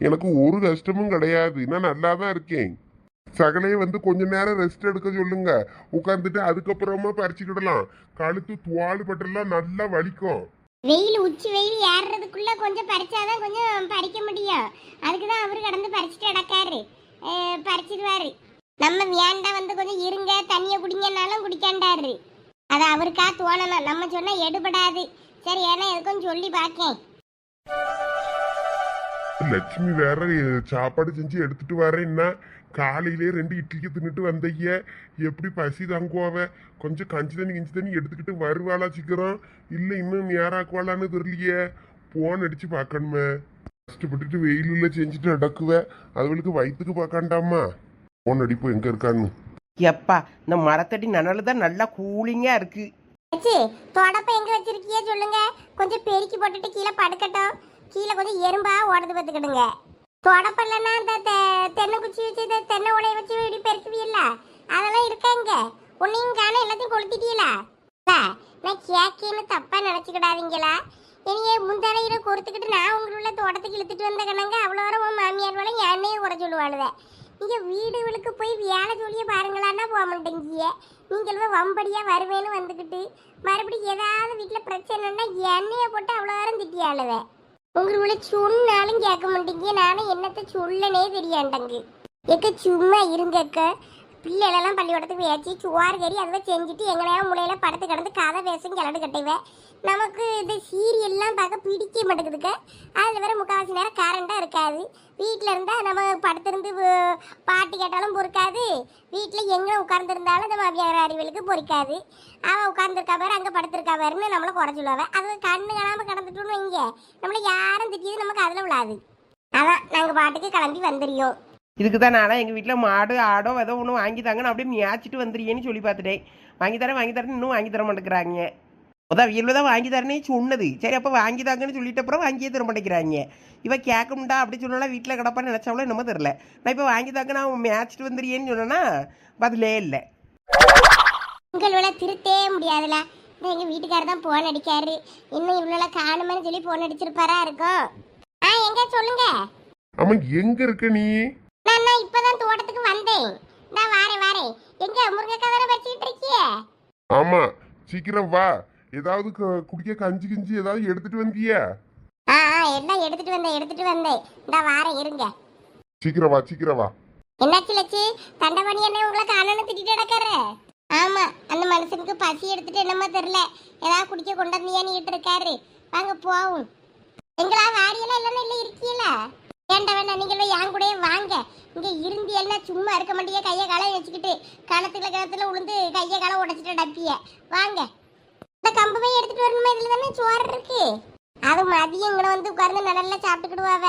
எனக்கு ஒரு கஷ்டமும் கிடையாது, நான் நல்லா தான் இருக்கேன். சகலையே வந்து கொஞ்ச நேரம் ரெஸ்ட் எடுக்க சொல்லுங்க, உட்கார்ந்துட்டு அதுக்கப்புறமா பறிச்சுக்கிடலாம். கழுத்து துவாலு பட்டெல்லாம் நல்லா வலிக்கும். வெயில் உச்சி வெயில் ஏறுறதுக்குள்ள கொஞ்சம் பறிச்சாதான் கொஞ்சம் பறிக்க முடியும். அதுக்குதான் அவரு கடந்து பறிச்சுட்டு அடக்காரு, பறிச்சிடுவாரு. நம்ம வேண்டாம் வந்து கொஞ்சம் இருங்க தண்ணிய குடிங்கன்னாலும் குடிக்காண்டாரு. அது அவருக்கா தோணணும், நம்ம சொன்னா எடுபடாது. சரி ஏன்னா எதுக்கும் சொல்லி பார்க்கேன். லட்சுமி வேற சாப்பாடு செஞ்சு எடுத்துட்டு வரேன்னா காலையிலே 2 இட்லிக்கு தின்னுட்டு வந்தைய, எப்படி பசி தாங்குவாவ? கொஞ்சம் கஞ்சி தண்ணி எடுத்துக்கிட்டு வருவாளா சீக்கிரம்? இல்லை இன்னும் நேராக்குவாளான்னு தெரியலையே. போன் அடிச்சு பார்க்கணுமே. கஷ்டப்பட்டுட்டு வெயிலில் செஞ்சுட்டு நடக்குவேன், அதுவளுக்கு வயிற்றுக்கு பார்க்காண்டாமா. போன் அடிப்போம் எங்க இருக்கான்னு. எப்பா இந்த மரத்தடி நனல் தான் நல்லா கூலிங்காக இருக்கு. தொடப்ப எங்க வச்சிருக்கிய சொல்லுங்க, கொஞ்சம் பெருக்கி போட்டுட்டு கீழே படுக்கட்டும். கீழே கொஞ்சம் எறும்பா ஓடுது பார்த்துக்கிடுங்க. தொடப்பல்லன்னா இந்த தென்னை குச்சி வச்சு தென்னை உலைய வச்சு இப்படி பெருக்குவீல்ல, அதெல்லாம் இருக்காங்க. உன்னையும் காண எல்லாத்தையும் கொளுத்திட்டீங்களா? நான் கேக்கேன்னு தப்பா நினைச்சுக்கிடாதீங்களா? என்னைய முந்தானையில கொடுத்துக்கிட்டு நான் உங்களுள்ள தோட்டத்துக்கு இழுத்துட்டு வந்த கணங்க அவ்வளோ வர உன் மாமியார் வேலை என்னையே குறை சொல்லுவாளுவ. நீங்க வீடுகளுக்கு போய் வேலை சொல்லிய பாருங்களான்னா போக மாட்டேங்கிய. நீங்களும் வம்படியா வருவேன்னு வந்துக்கிட்டு மறுபடியும் ஏதாவது வீட்டில் பிரச்சனைன்னா எண்ணெயை போட்டு அவ்வளோ நேரம் திட்டியாளுவ. உங்களுள்ள சொன்னாலும் கேட்க மாட்டேங்க. நானும் என்னத்தை சொல்லனே தெரியாண்டங்க. எக்க சும்மா இருங்கக்க. பிள்ளைகளெல்லாம் பள்ளிக்கூடத்துக்கு வச்சு சுவார் கறி அதுவே செஞ்சுட்டு எங்களையா முளையில படுத்து கிடந்து கதை பேசும் கிளடு கட்டுவேன். நமக்கு இந்த சீரியல்லாம் பார்க்க பிடிக்க மாட்டேங்குதுக்க. அதில் வேற முக்கால்வாசி நேரம் கரண்டாக இருக்காது. வீட்டில் இருந்தால் நம்ம படுத்திருந்து பாட்டு கேட்டாலும் பொறுக்காது. வீட்டில் எங்கே உட்கார்ந்துருந்தாலும் அந்த மாமியார் அறிவியலுக்கு பொறிக்காது. அவள் உட்கார்ந்துருக்கா பாரு அங்கே படுத்திருக்கா பாருன்னு நம்மளை குறை சொல்லுவாள். அது கண்ணு காணாமல் கிடந்துட்டோன்னு வைங்க, நம்மளை யாரும் திட்டியது நமக்கு அதில் விழாது. அதான் நாங்கள் பாட்டுக்கு கிளம்பி வந்துடுறோம். இதுக்கு தான் நானும் எங்கள் வீட்டில் மாடு ஆடோ ஏதோ ஒன்று வாங்கி தாங்கன்னு அப்படியே மேய்ச்சிட்டு வந்துடுறீன்னு சொல்லி பார்த்துட்டேன். வாங்கி தரேன் இன்னும் வாங்கி தர மாட்டேங்கிறாங்க. அதான் இவ்வளோ தான் வாங்கி தரேனே சொன்னது. சரி அப்போ வாங்கி தாங்கன்னு சொல்லிட்டு அப்புறம் வாங்கியே தர மாட்டேங்கிறாங்க. இவன் கேட்கணும்டா அப்படி சொன்னாலும் வீட்டில் கிடப்பான்னு நினச்சாவளோ என்னமோ தெரில. நான் இப்போ வாங்கி தாங்க நான் மேய்ச்சிட்டு வந்துடுறேன்னு சொன்னேன்னா பதிலே இல்லை. உங்களோட திருத்தே முடியாதுல. எங்கள் வீட்டுக்காரர் தான் போன் அடிக்காரு. இன்னும் இவ்வளோ காணுமேன்னு சொல்லி போன் அடிச்சிருப்பாரா இருக்கும். எங்க சொல்லுங்க. அவன் எங்க இருக்க நீ? நான் இப்பதான் தோட்டத்துக்கு வந்தேன். நான் வாரேன். எங்க முருங்கைக்காய் தானே வச்சுக்கிட்டு இருக்கியே? ஆமா, சீக்கிரம் வா. ஏதாவது குடிக்க கஞ்சி கிஞ்சி ஏதாவது எடுத்துட்டு வந்தியா? எல்லாம் எடுத்துட்டு வந்தேன். நான் வாரேன் இருங்க. சீக்கிரம் வா. என்னாச்சு லட்சு? தண்டபாணி என்ன உங்களை காணன்னு திட்டிட்டு நடக்காரு? ஆமா, அந்த மனுஷனுக்கு பசி எடுத்துட்டு என்னமா தெரியல, ஏதாவது குடிக்க கொண்டு வந்தியான்னு இருக்காரு. வாங்க போவோம். எங்களா வாரியெல்லாம் இல்லைன்னு இல்லை இருக்கீங்களா? வேண்டாம் நீங்களும் என் கூட வாங்க. இங்க இருந்து எல்லாம் சும்மா இருக்க மாட்டேங்க. கையை காலை வச்சுக்கிட்டு கணத்துல உளுந்து கையை காலை உடைச்சிட்டு டப்பிய வாங்க. இந்த கம்பமே எடுத்துட்டு வரணுமா? இதுல தானே சோறு இருக்கு. அது மதியம் இங்கே வந்து உட்கார்ந்து நல்லா சாப்பிட்டுக்கிடுவாவ.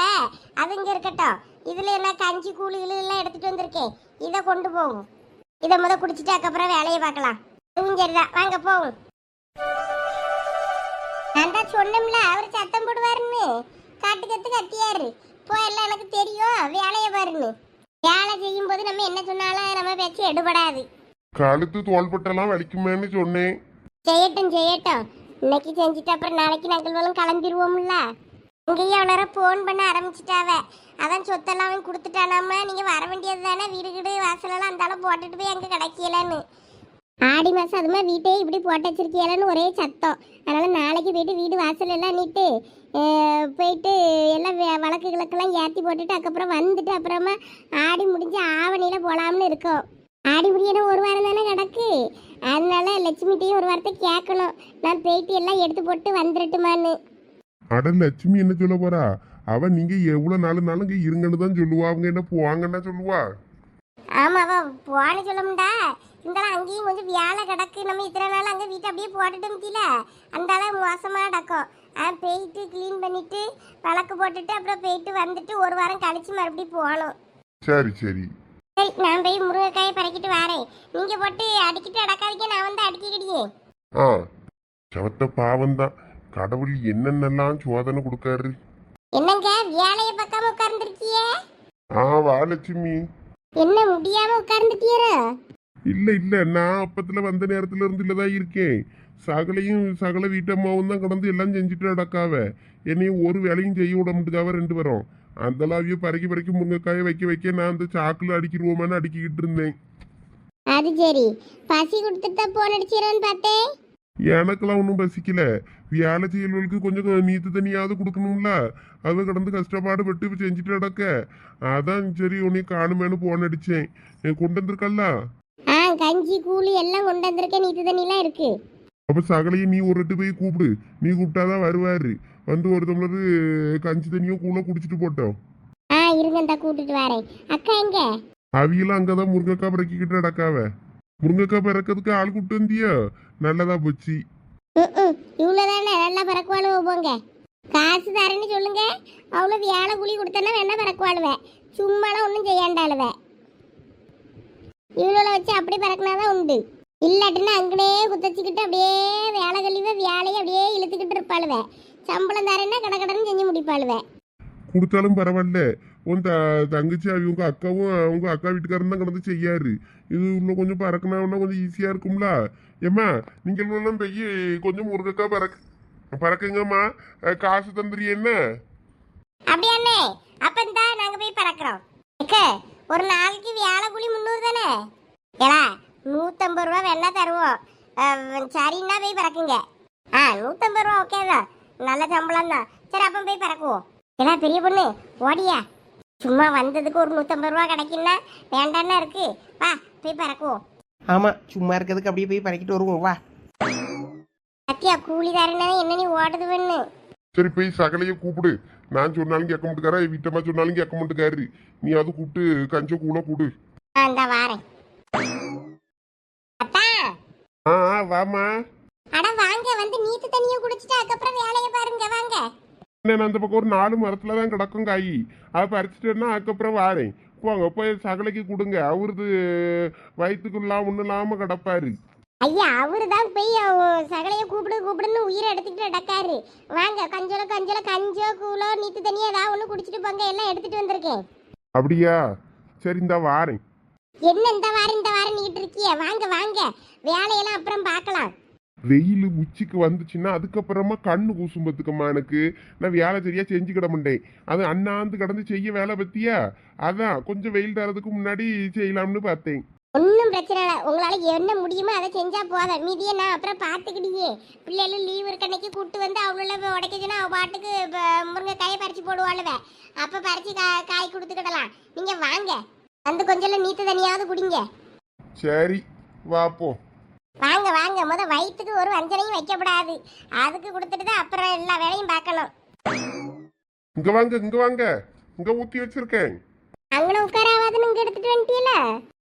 அது இங்க இருக்கட்டும். இதுல என்ன கஞ்சி கூழ் எல்லாம் எடுத்துட்டு வந்திருக்கேன். இதை கொண்டு போகும். இதை குடிச்சிட்டு அதுக்கப்புறம் வேலையை பார்க்கலாம். இதுவும் சரிதான், வாங்க போவோம். நான் தான் சொன்னோம்ல அவர் சத்தம் போடுவாருன்னு. காட்டு கத்தியாரு எல்லாம் எனக்கு தெரியும். வேலையை பாருன்னு. வேலை செய்யும் போது நம்ம என்ன சொன்னாலும் நம்ம பேச்சு எடுபடாது. கழுத்து தோள்பட்டெல்லாம் வலிக்குமேன்னு சொன்னேன். செய்யட்டும். இன்னைக்கு செஞ்சுட்டு அப்புறம் நாளைக்கு நாங்கள் கிளம்பிடுவோம்ல. இங்கேயும் அவ்வளோ ஃபோன் பண்ண ஆரம்பிச்சிட்டாவ. அதான் சொத்தெல்லாம் அவன் கொடுத்துட்டானாம. நீங்க வர வேண்டியது தானே. வீடு வாசலெல்லாம் அந்த அளவு போட்டுட்டு போய் அங்கே கிடைக்கலன்னு. ஆடி மாதம் அதுமா வீட்டையே இப்படி போட்டு வச்சிருக்கீங்களான்னு ஒரே சத்தம். அதனால் நாளைக்கு போயிட்டு வீடு வாசல் எல்லாம் நீட்டு போயிட்டு எல்லாம் வழக்குகளுக்கெல்லாம் ஏற்றி போட்டுட்டு அதுக்கப்புறம் வந்துட்டு அப்புறமா ஆடி முடிஞ்சு ஆவணியில் போகலாம்னு இருக்கோம். ஆடி முடியணும் ஒரு வாரம் தானே கிடக்கு. அதனால லட்சுமிட்டையும் ஒரு வாரத்தை கேட்கணும். நான் போயிட்டு எல்லாம் எடுத்து போட்டு வந்துடட்டுமான்னு. அட லட்சுமி என்ன சொல்ல போறா? அவ நீங்க எவ்வளவு நாளுனாலும் இங்க இருங்கன்னு தான் சொல்லுவா. அவங்க என்ன போவாங்கன்னா சொல்லுவா. ஆமாவா போன்னு சொல்லமுண்டா. இருந்தாலும் அங்கேயும் கொஞ்சம் வேலை கிடக்கு. நம்ம இத்தனை நாள் அங்கே வீட்டை அப்படியே போட்டுட்டு முடியல. அந்த அளவு மோசமாக நடக்கும். போயிட்டு க்ளீன் பண்ணிட்டு விளக்கு போட்டுட்டு அப்புறம் போயிட்டு வந்துட்டு ஒரு வாரம் கழிச்சு மறுபடியும் போகணும். சரி நான் போய் முருங்கைக்காயை பறக்கிட்டு வரேன். நீங்க போட்டு அடிக்கிட்டு அடக்காதீங்க, நான் வந்து அடிக்கிக்கிடியே. சவத்த பாவம் தான். கடவுள் என்னென்னலாம் சோதனை கொடுக்காரு. என்னங்க வேலையை பார்க்காம உட்கார்ந்துருக்கியே? வா லட்சுமி. என்ன முடியாம உட்கார்ந்துட்டியரா? இல்ல நான் அப்பத்துல வந்த நேரத்துல இருந்து இல்லதான் இருக்கேன். சகல வீட்டம்மாவும் தான் கடந்து எல்லாம் செஞ்சுட்டு நடக்காவ. என்னையும் ஒரு வேலையும் செய்ய விட முடியாவ. 2 பேரும் அந்த லாவிய பறக்கி முருங்கைக்காயை வைக்க நான் அந்த சாக்குல அடிக்கிடுவோமான்னு அடிக்கிட்டு இருந்தேன். அது சரி, பசி கொடுத்துட்டா போன் அடிச்சிடறான்னு பார்த்தேன். எனக்கெல்லாம் ஒன்றும் பசிக்கல. வேலை செய்யறவங்களுக்கு கொஞ்சம் நீத்து தண்ணியாவது கொடுக்கணும்ல. அதை கடந்து கஷ்டப்பாடு பட்டு செஞ்சுட்டு நடக்க. அதான் சரி உன்னை காணுமேனு போன் அடிச்சேன். கொண்டு வந்திருக்கல்ல. கஞ்சி கூலி எல்லாம் கொண்டு வந்திருக்கேன். நீத்து தண்ணிலாம் இருக்கு. அப்ப சகலையும் நீ ஒரு 2 போய் கூப்பிடு. நீ கூப்பிட்டாதான் வருவாரு. வந்து ஒரு டம்ளர் கஞ்சி தண்ணியும் கூழ குடிச்சிட்டு போட்டோம். இருங்கண்டா கூட்டிட்டு வரேன். அக்கா எங்க? அவியெல்லாம் அங்கதான் முருங்கைக்காய் பறக்கிக்கிட்டு நடக்காவ. முருங்கைக்காய் பறக்கிறதுக்கு ஆள் கூப்பிட்டு வந்தியா? நல்லதா போச்சு. இவ்வளவுதானே, நல்லா பறக்குவாளுவ. போங்க, காசு தரேன்னு சொல்லுங்க. அவ்வளவு வேலை கூலி கொடுத்தனா வேணா பறக்குவாளுவேன். சும்மாலாம் ஒன்றும் செய்யாண்டாளுவேன். இவ்வளோ வச்சு அப்படி பறக்குனாதான் உண்டு. இல்லாட்டின்னா அங்கனே குத்தச்சிக்கிட்டு அப்படியே வேலை கழிவை வேலையை அப்படியே இழுத்துக்கிட்டு இருப்பாளுவேன். சம்பளம் தரேன்னா கடன்னு செஞ்சு முடிப்பாளுவேன். கொடுத்தாலும் பரவாயில்ல. உன் தங்கச்சி அவங்க அக்காவும் அவங்க அக்கா வீட்டுக்காரன் தான் கடந்து செய்யாரு. இது இன்னும் கொஞ்சம் பறக்கினா கொஞ்சம் ஈஸியா இருக்கும்ல. ஏம்மா நீங்கள் எல்லாம் போய் கொஞ்சம் முருங்கக்கா பறக்குங்கம்மா. காசு தந்துரி என்ன? அப்படியாண்ணே அப்ப இந்தா நாங்க போய் பறக்குறோம். அக்கா, ஒரு நாளைக்கு வேலை கூலி 300 தானே? ஏலா 150 ரூபா வேணா தருவோம். சரின்னா போய் பறக்குங்க. 150 ரூபா ஓகே தான், நல்ல சம்பளம் தான். சரி அப்ப போய் பறக்குவோம். ஏலா பெரிய பொண்ணு ஓடியா, சும்மா வந்ததுக்கு ஒரு 150 ரூபா கிடைக்குன்னா வேண்டான்னா இருக்கு. வா போய் பறக்குவோம். ஆமாம், சும்மா இருக்கிறதுக்கு அப்படியே போய் பறக்கிட்டு வருவோம் வா. சத்தியா கூலி தரேன்னா என்ன நீ ஓடுது பண்ணு. சரி போய் சகலையை கூப்பிடு. நான் சொன்னாலும் கேட்க மாட்டேக்காரா, வீட்டம்மா சொன்னாலும் கேட்க மாட்டேக்காரு. நீ அது கூப்பிட்டு கஞ்ச கூல கூடு. இந்த வாரேன். அத்தா வாமா. அட வாங்க, வந்து நீத்து தண்ணியை குடிச்சிட்டு அதுக்கப்புறம் வேலையை பாருங்க வாங்க. நான் அந்த பக்கம் ஒரு 4 மரத்துல தான் கிடக்கும் காய். அதை பறிச்சுட்டேன்னா அதுக்கப்புறம் வாரேன். போங்க போய் சகலைக்கு கொடுங்க. அவருது வயிற்றுக்குள்ளாம் ஒன்றும் இல்லாமல் கிடப்பாரு. ஐயா அவரு தான் போய் சகலையை கூப்பிடுன்னு உயிரை எடுத்துக்கிட்டு நடக்காரு. வாங்க கஞ்சோ கூலோ நீத்து தண்ணியோ ஏதாவது ஒன்று குடிச்சிட்டு போங்க, எல்லாம் எடுத்துட்டு வந்திருக்கேன். அப்படியா? சரி இந்த வாரேன். என்ன இந்த வாரம் நீட்டு இருக்கிய? வாங்க வாங்க, வேலையெல்லாம் அப்புறம் பார்க்கலாம். வெயில் உச்சிக்கு வந்துச்சுன்னா அதுக்கப்புறமா கண்ணு கூசும்பத்துக்கம்மா எனக்கு. நான் வேலை சரியா செஞ்சுக்கிட மாட்டேன். அது அண்ணாந்து கடந்து செய்ய வேலை பத்தியா, அதான் கொஞ்சம் வெயில் தரதுக்கு முன்னாடி செய்யலாம்னு பார்த்தேன். ஒன்றும் பிரச்சனை இல்லை, உங்களால என்ன முடியுமோ அதை செஞ்சா போதும். மீதியை நான் அப்புறம் பார்த்துக்கிட்டே. பிள்ளைகளும் லீவ் இருக்க அன்னைக்கு கூப்பிட்டு வந்து அவளோட உடைக்கச்சுன்னா அவள் பாட்டுக்கு முருங்கைக்காயை பறிச்சு போடுவாளுவே. அப்போ பறிச்சு காய் கொடுத்துக்கிடலாம். நீங்க வாங்க, வந்து கொஞ்சம் நீத்து தனியாவது குடிங்க. சரி வாப்போம். வாங்க வாங்க, வயிற்றுக்கு ஒரு வஞ்சனையும் வைக்கப்படாது. அதுக்கு கொடுத்துட்டு தான் அப்புறம் எல்லா வேலையும் பார்க்கணும். இங்க வாங்க, இங்க ஊத்தி வச்சிருக்கேன். அங்கே உட்காராவாதுன்னு இங்கே எடுத்துட்டு வந்துட்டீல.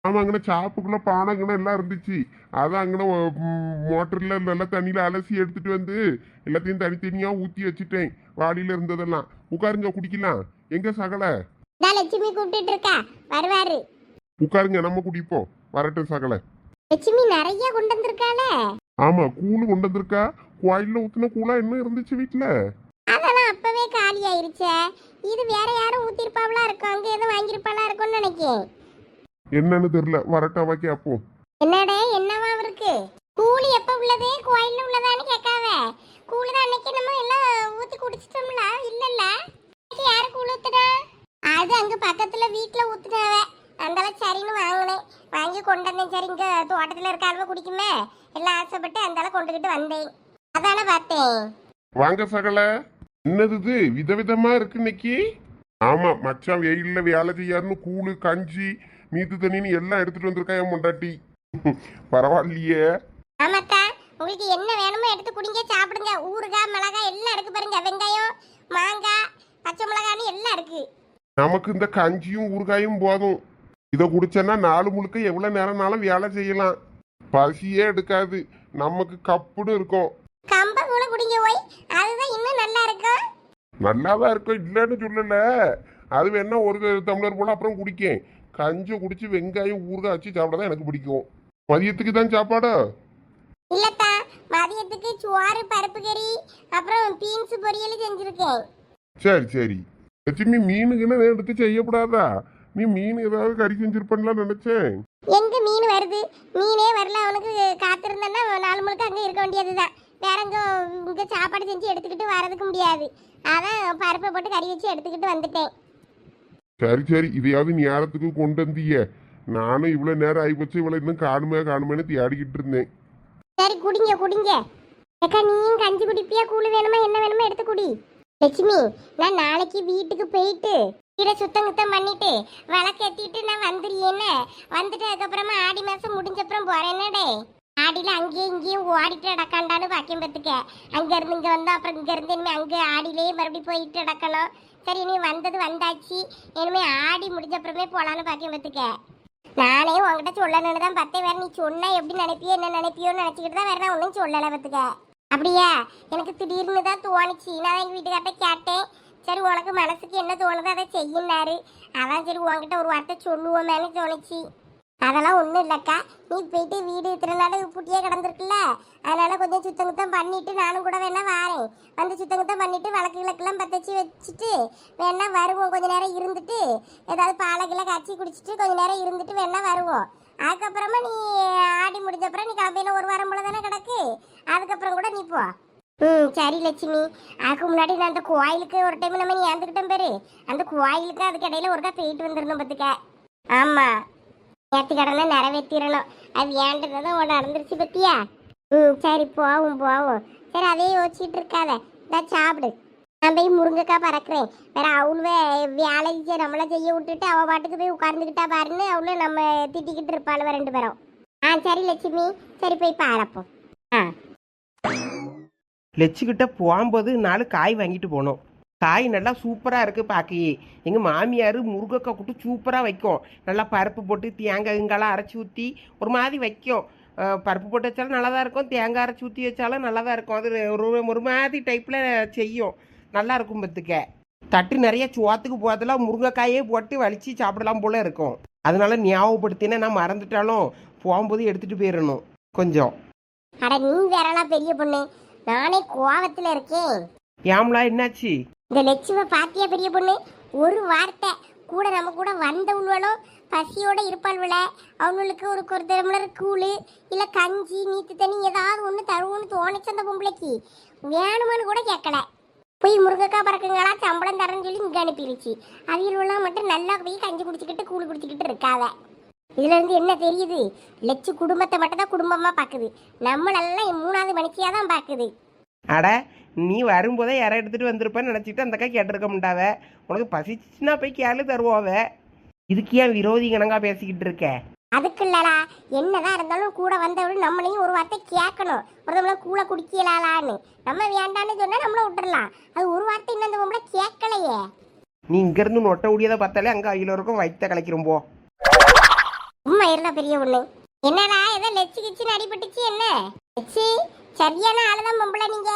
ஆமா, அங்கே சாப்புக்குள்ள பானைங்கன்னு எல்லாம் இருந்துச்சு. அதான் அங்கே மோட்டர்ல நல்லா தண்ணியில அலசி எடுத்துட்டு வந்து எல்லாத்தையும் தனித்தனியா ஊத்தி வச்சுட்டேன். வாளியில இருந்ததெல்லாம் உட்காருங்க குடிக்கலாம். எங்க சகலை? லட்சுமி கூப்பிட்டு இருக்கா, வருவாரு. உட்காருங்க, நம்ம குடிப்போம். வரட்டும் சகலை. லட்சுமி நிறைய கொண்டு வந்திருக்காளே. ஆமா, கூழு கொண்டு வந்திருக்கா. கோயில்ல ஊத்துன கூழா என்ன இருந்துச்சு வீட்டுல? அதெல்லாம் அப்பவே காலி ஆயிருச்சே. இது வேற யாரும் ஊத்திருப்பாவளா இருக்கும், அங்க எதுவும் வாங்கிருப்பாளா இருக்கும்னு நினைக்கேன். என்னன்னு தெரியல, வரட்டாவா கேப்போம். என்னடே என்னவா இருக்கு? கூலி எப்ப உள்ளது, கோயில்ல உள்ளதான்னு கேட்காவ. கூலி தான் அன்னைக்கு நம்ம எல்லாம் ஊத்தி குடிச்சிட்டோம்ல. இல்லல்ல, யாரு கூழ் ஊத்துனா? அது அங்க பக்கத்துல வீட்டுல ஊத்துனாவ. அந்தால சரின்னு வாங்கினேன், வாங்கி கொண்டு வந்தேன். சரி இங்க தோட்டத்துல இருக்க அளவு குடிக்குமே எல்லாம் ஆசைப்பட்டு அந்தால கொண்டுகிட்டு வந்தேன். அதான பார்த்தேன். வாங்க சகலை. என்னது இது விதவிதமா இருக்கு இன்னைக்கு? ஆமா, மச்சான் வெயில்ல வேலை செய்யாருன்னு கூழு கஞ்சி நீத்து தண்ணின்னு எல்லாம் எடுத்துட்டு வந்திருக்கா என் பொண்டாட்டி. பரவாயில்லையே. ஆமாத்தா, உங்களுக்கு என்ன வேணுமோ எடுத்து குடிங்க, சாப்பிடுங்க. ஊறுகாய் மிளகாய் எல்லாம் இருக்கு பாருங்க, வெங்காயம் மாங்காய் பச்சை மிளகான்னு எல்லாம் இருக்கு. நமக்கு இந்த கஞ்சியும் ஊறுகாயும் போதும். இதை குடிச்சேன்னா 4 முழுக்க எவ்வளவு நேரம்னாலும் வேலை செய்யலாம். பசியே எடுக்காது, நமக்கு கப்புன்னு இருக்கும். கம்ப கூட குடிங்க போய், அதுதான் இன்னும் நல்லா இருக்கும். நல்லாதான் இருக்கும், இல்லைன்னு சொல்லல. அது வேணா ஒரு டம்ளர் போல அப்புறம் குடிக்கேன். கஞ்சி குடிச்சு வெங்காயம் ஊறுகாய் வச்சு சாப்பிடதான் எனக்கு பிடிக்கும். மதியத்துக்கு தான் சாப்பாடா? இல்லத்தா, மதியத்துக்கு சோறு பருப்பு கறி அப்புறம் பீன்ஸ் பொரியல் செஞ்சிருக்கேன். சரி லட்சுமி, மீனுக்குன்னு எடுத்து செய்யக்கூடாதா? நீ மீன் ஏதாவது கறி செஞ்சிருப்பேன்லாம் நினைச்சேன். எங்க மீன் வருது? மீனே வரல. அவனுக்கு காத்திருந்தேன்னா 4 முழுக்க அங்கே இருக்க வேண்டியதுதான். வேற இங்க சாப்பாடு செஞ்சு எடுத்துக்கிட்டு வரதுக்கு முடியாது. அதான் பருப்பை போட்டு கறி வச்சு எடுத்துக்கிட்டு வந்துட்டேன். சரி இதையாவது நேரத்துக்கு கொண்டு வந்தீங்க. நானும் இவ்வளவு நேரம் ஆகிப்போச்சு, இவ்வளவு இன்னும் காணுமேன்னு தேடிக்கிட்டு இருந்தேன். சரி குடிங்க. அக்கா நீயும் கஞ்சி குடிப்பியா, கூழ் வேணுமா, என்ன வேணுமா எடுத்து குடி. லட்சுமி, நான் நாளைக்கு வீட்டுக்கு போயிட்டு வீடை சுத்தம் பண்ணிட்டு விளக்கேற்றிட்டு நான் வந்துடுறேன்னு. வந்துட்டு அதுக்கப்புறமா ஆடி மாதம் முடிஞ்சப்புறம் போறேன்னடே. ஆடியில் அங்கேயும் இங்கேயும் ஓடிட்டு அடக்காண்டான்னு பாக்கியம் பார்த்துக்க. அங்கேருந்து இங்கே வந்தோம், அப்புறம் இங்கேருந்து இனிமேல் அங்கே ஆடியிலேயே மறுபடியும் போயிட்டு அடக்கணும். சரி இனி வந்தாச்சு. இனிமேல் ஆடி முடிஞ்ச அப்புறமே போகலான்னு பாக்கியம் பார்த்துக்க. நானே உங்ககிட்ட சொல்லணும்னு தான் பார்த்தேன். வேற நீ சொன்னா எப்படி நினைப்பியோ என்ன நினைப்பியோன்னு நினச்சிக்கிட்டு தான் வேற நான் ஒன்றும் சொல்லலை பார்த்துக்க. அப்படியா? எனக்கு திடீர்னு தான் தோணுச்சு. நான் எங்கள் வீட்டுக்கார்ட்ட கேட்டேன். சரி உனக்கு மனசுக்கு என்ன தோணுதோ அதை செய்யினாரு. அதான் சரி உங்ககிட்ட ஒரு வார்த்தை சொல்லுவோமேனு தோணுச்சு. அதெல்லாம் ஒன்றும் இல்லைக்கா, நீ போயிட்டு வீடு இத்தனை நாள் பூட்டியே கிடந்திருக்குல்ல, அதனால கொஞ்சம் சுத்தங்குத்தம் பண்ணிட்டு நானும் கூட வேணா வாரேன். வந்து சுத்தங்குத்தம் பண்ணிட்டு விளக்குலாம் பற்றச்சி வச்சுட்டு வேணா வருவோம். கொஞ்ச நேரம் இருந்துட்டு ஏதாவது பாலை கிளை காய்ச்சி குடிச்சிட்டு கொஞ்ச நேரம் இருந்துட்டு வேணா வருவோம். அதுக்கப்புறமா நீ ஆடி முடிஞ்ச அப்புறம் நீ கிளம்பின ஒரு வாரம் போல தானே கிடக்கு, அதுக்கப்புறம் கூட நீ போ. சரி லட்சுமி. அதுக்கு முன்னாடி நான் அந்த கோயிலுக்கு ஒரு டைம் நம்ம நீ ஏந்துக்கிட்டோம் பேரு, அந்த கோயிலுக்கு அதுக்கு இடையில ஒருக்கா போயிட்டு வந்துடணும் பத்துக்க. ஆமா, நேற்று கடனை நிறைவேற்றிடணும். அது ஏண்டதான் உட நடந்துருச்சு பத்தியா. சரி போவோம் போவோம். சரி அதே யோசிச்சுட்டு இருக்காத, நான் சாப்பிடு. நான் போய் முருங்கைக்காய் பறக்கிறேன். வேற அவளுவே வேலைக்கு நம்மளை செய்ய விட்டுட்டு அவள் பாட்டுக்கு போய் உட்கார்ந்துக்கிட்டா பாருன்னு அவளும் நம்ம திட்டிக்கிட்டு இருப்பாளுவ 2 பேரும். சரி லட்சுமி, சரி போய் பாரப்போம். லட்சுக்கிட்ட போகும்போது 4 காய் வாங்கிட்டு போனோம். காய் நல்லா சூப்பராக இருக்குது பார்க்கையே. எங்கள் மாமியார் முருங்கைக்காய் கூட்டு சூப்பராக வைக்கும். நல்லா பருப்பு போட்டு தேங்காய் இங்கெல்லாம் அரைச்சி ஊற்றி ஒரு மாதிரி வைக்கும். பருப்பு போட்டு வச்சாலும் நல்லா தான் இருக்கும், தேங்காய் அரைச்சி ஊற்றி வச்சாலும் நல்லா தான் இருக்கும். அது ஒரு மாதிரி டைப்பில் செய்யும், நல்லா இருக்கும் பத்துக்க. தட்டு நிறைய சோத்துக்கு போகிறதுலாம் முருங்கைக்காயே போட்டு வலிச்சு சாப்பிடலாம் போல இருக்கும். அதனால ஞாபகப்படுத்தினா நான் மறந்துட்டாலும் போகும்போது எடுத்துகிட்டு போயிடணும் கொஞ்சம். அட நீ வேறலாம் பெரிய பொண்ணு, நானே கோவத்தில் இருக்கேன். ஏம்லா என்னாச்சு? இந்த லட்சும பாத்தியா பெரிய பொண்ணு, ஒரு வார்த்தை கூட நம்ம கூட வந்தவளும் பசியோட இருப்பாள்வல, அவங்களுக்கு ஒரு டம்ளர் கூழு இல்லை கஞ்சி நீத்து தண்ணி ஏதாவது ஒன்று தருவோன்னு தோணிச்சு அந்த பொம்பளைக்கு. வேணுமான்னு கூட கேட்கல. போய் முருங்கைக்காய் பறக்குங்களா சம்பளம் தரேன்னு சொல்லி இங்கே அனுப்பிடுச்சு. அவியலாம் மட்டும் நல்லா போய் கஞ்சி குடிச்சிக்கிட்டு கூழ் குடிச்சிக்கிட்டு இருக்காத. இதுல இருந்து என்ன தெரியுது, லட்சு குடும்பத்தை மட்டும் தான் குடும்பமா பாக்குது, நம்மளெல்லாம் 3வது மனுஷியா தான் பாக்குது. அட நீ வரும்போதே யாரை எடுத்துகிட்டு வந்திருப்பேன்னு நினச்சிட்டு அந்த அக்கா கேட்டிருக்க மாட்டாவ. உனக்கு பசிச்சுன்னா போய் கேளு தருவாவ. இதுக்கு ஏன் விரோதி கணங்கா பேசிக்கிட்டு இருக்க? அதுக்கு இல்லலா, என்னதான் இருந்தாலும் கூட வந்தவளும் நம்மளையும் ஒரு வார்த்தை கேட்கணும். ஒரு நம்மள கூட குடிக்கலான்னு நம்ம வேண்டான்னு சொன்னா நம்மள விட்டுறலாம். அது ஒரு வார்த்தை இன்னும் அந்த பொம்பளை கேட்கலையே. நீ இங்கேருந்து நொட்டை முடியாத பார்த்தாலே அங்கே அயில இருக்கும் வயிற்ற கலைக்கிறோம் போ. உண்மை இருந்தா பெரிய ஒண்ணு. என்னடா ஏதோ லெச்சு கிச்சுன்னு அடிபட்டுச்சு என்ன? லெச்சு சரியான ஆளுதான் பொம்பளை. நீங்க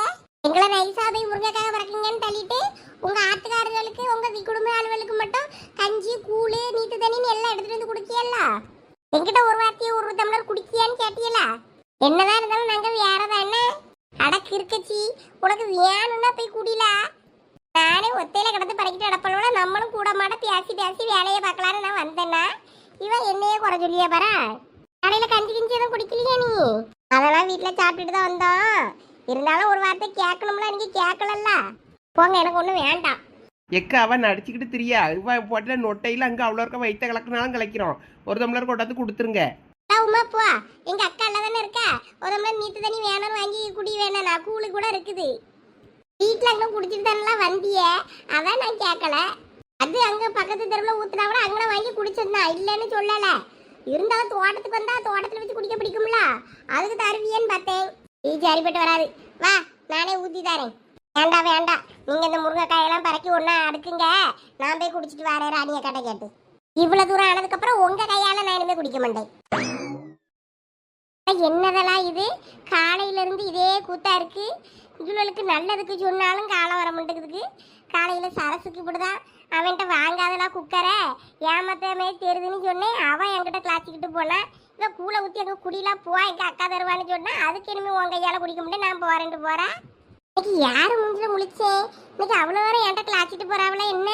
எங்களை நைசா போய் முருங்கைக்காக பறக்குங்கன்னு தள்ளிட்டு உங்க ஆத்துக்காரர்களுக்கு உங்க குடும்ப ஆளுகளுக்கு மட்டும் கஞ்சி கூழு நீத்து தண்ணின்னு எல்லாம் எடுத்துட்டு வந்து குடிக்கியல்ல. என்கிட்ட ஒரு வார்த்தையை ஒரு டம்ளர் குடிக்கியான்னு கேட்டியல. என்னதான் இருந்தாலும் நாங்க வேறதான் என்ன அடக்கு இருக்கச்சி. உனக்கு வேணும்னா போய் குடில. நானே ஒத்தையில கிடந்து பறக்கிட்டு அடப்பலோட நம்மளும் கூட மாட பேசி பேசி வேலையை பார்க்கலான்னு நான் வந்தேன்னா இவன் என்னையே குறை சொல்லியா பாரா. கடையில கஞ்சி கிஞ்சி எதுவும் குடிக்கலையா நீ? அதெல்லாம் வீட்டுல சாப்பிட்டுட்டு தான் வந்தோம். இருந்தாலும் ஒரு வார்த்தை கேட்கணும்ல, நீங்க கேட்கலல்ல. போங்க, எனக்கு ஒன்றும் வேண்டாம். எக்கா அவன் நடிச்சுக்கிட்டு தெரியா இவ போட்ட நொட்டையில் அங்கே அவ்வளோ இருக்க வயிற்ற கலக்கினாலும் கலைக்கிறோம். ஒரு டம்ளர் கொண்டாந்து கொடுத்துருங்க. உமா போ, எங்க அக்கா இல்ல தானே இருக்கா. ஒரு டம்ளர் நீத்து தண்ணி வேணும்னு வாங்கி குடி வேணா. நான் கூழு கூட இருக்குது வீட்டில். அங்கே குடிச்சிட்டு தானே வந்திய, அதான் நான் கேட்கல. அது அங்க பக்கத்து தெருவில் ஊத்துனா கூட அங்கே வாங்கி குடிச்சிருந்தான், இல்லைன்னு சொல்லல. இருந்தாலும் தோட்டத்துக்கு வந்தா தோட்டத்துல வச்சு குடிக்க பிடிக்கும்ல, அதுக்கு தருவியன்னு பார்த்தேன். நீ சரிப்பட்டு வராது, வா நானே ஊத்தி தரேன். வேண்டாம் வேண்டாம், நீங்க இந்த முருங்கைக்காயெல்லாம் பறக்கி ஒன்னா அடுக்குங்க, நான் போய் குடிச்சிட்டு வரேன் ராணிய கட்டை கேட்டு. இவ்வளவு தூரம் ஆனதுக்கு அப்புறம் உங்க கையால நான் இனிமே குடிக்க மாட்டேன். என்னதெல்லாம் இது, காலையில இருந்து இதே கூத்தா இருக்கு. இவளுக்கு நல்லதுக்கு சொன்னாலும் காலம் வர மாட்டேங்குதுக்கு. காலையில சரசுக்கு இப்படிதான், அவன்கிட்ட வாங்காதெல்லாம் குக்கரை ஏமாத்தமே தெரியுதுன்னு சொன்னேன். அவன் என்கிட்ட கிளாச்சிக்கிட்டு போனான். இவன் கூலை ஊற்றி எங்கள் குடிலாம் போ, எங்கள் அக்கா தருவான்னு சொன்னேன். அதுக்கு இனிமே உன் கையால் குடிக்க முடியும், நான் போறேன்ட்டு போறேன். இன்னைக்கு யாரு மூஞ்சில முழிச்சேன், இன்னைக்கு அவ்வளோ வரை என்கிட்ட கிளாச்சிட்டு போறாவளா என்ன?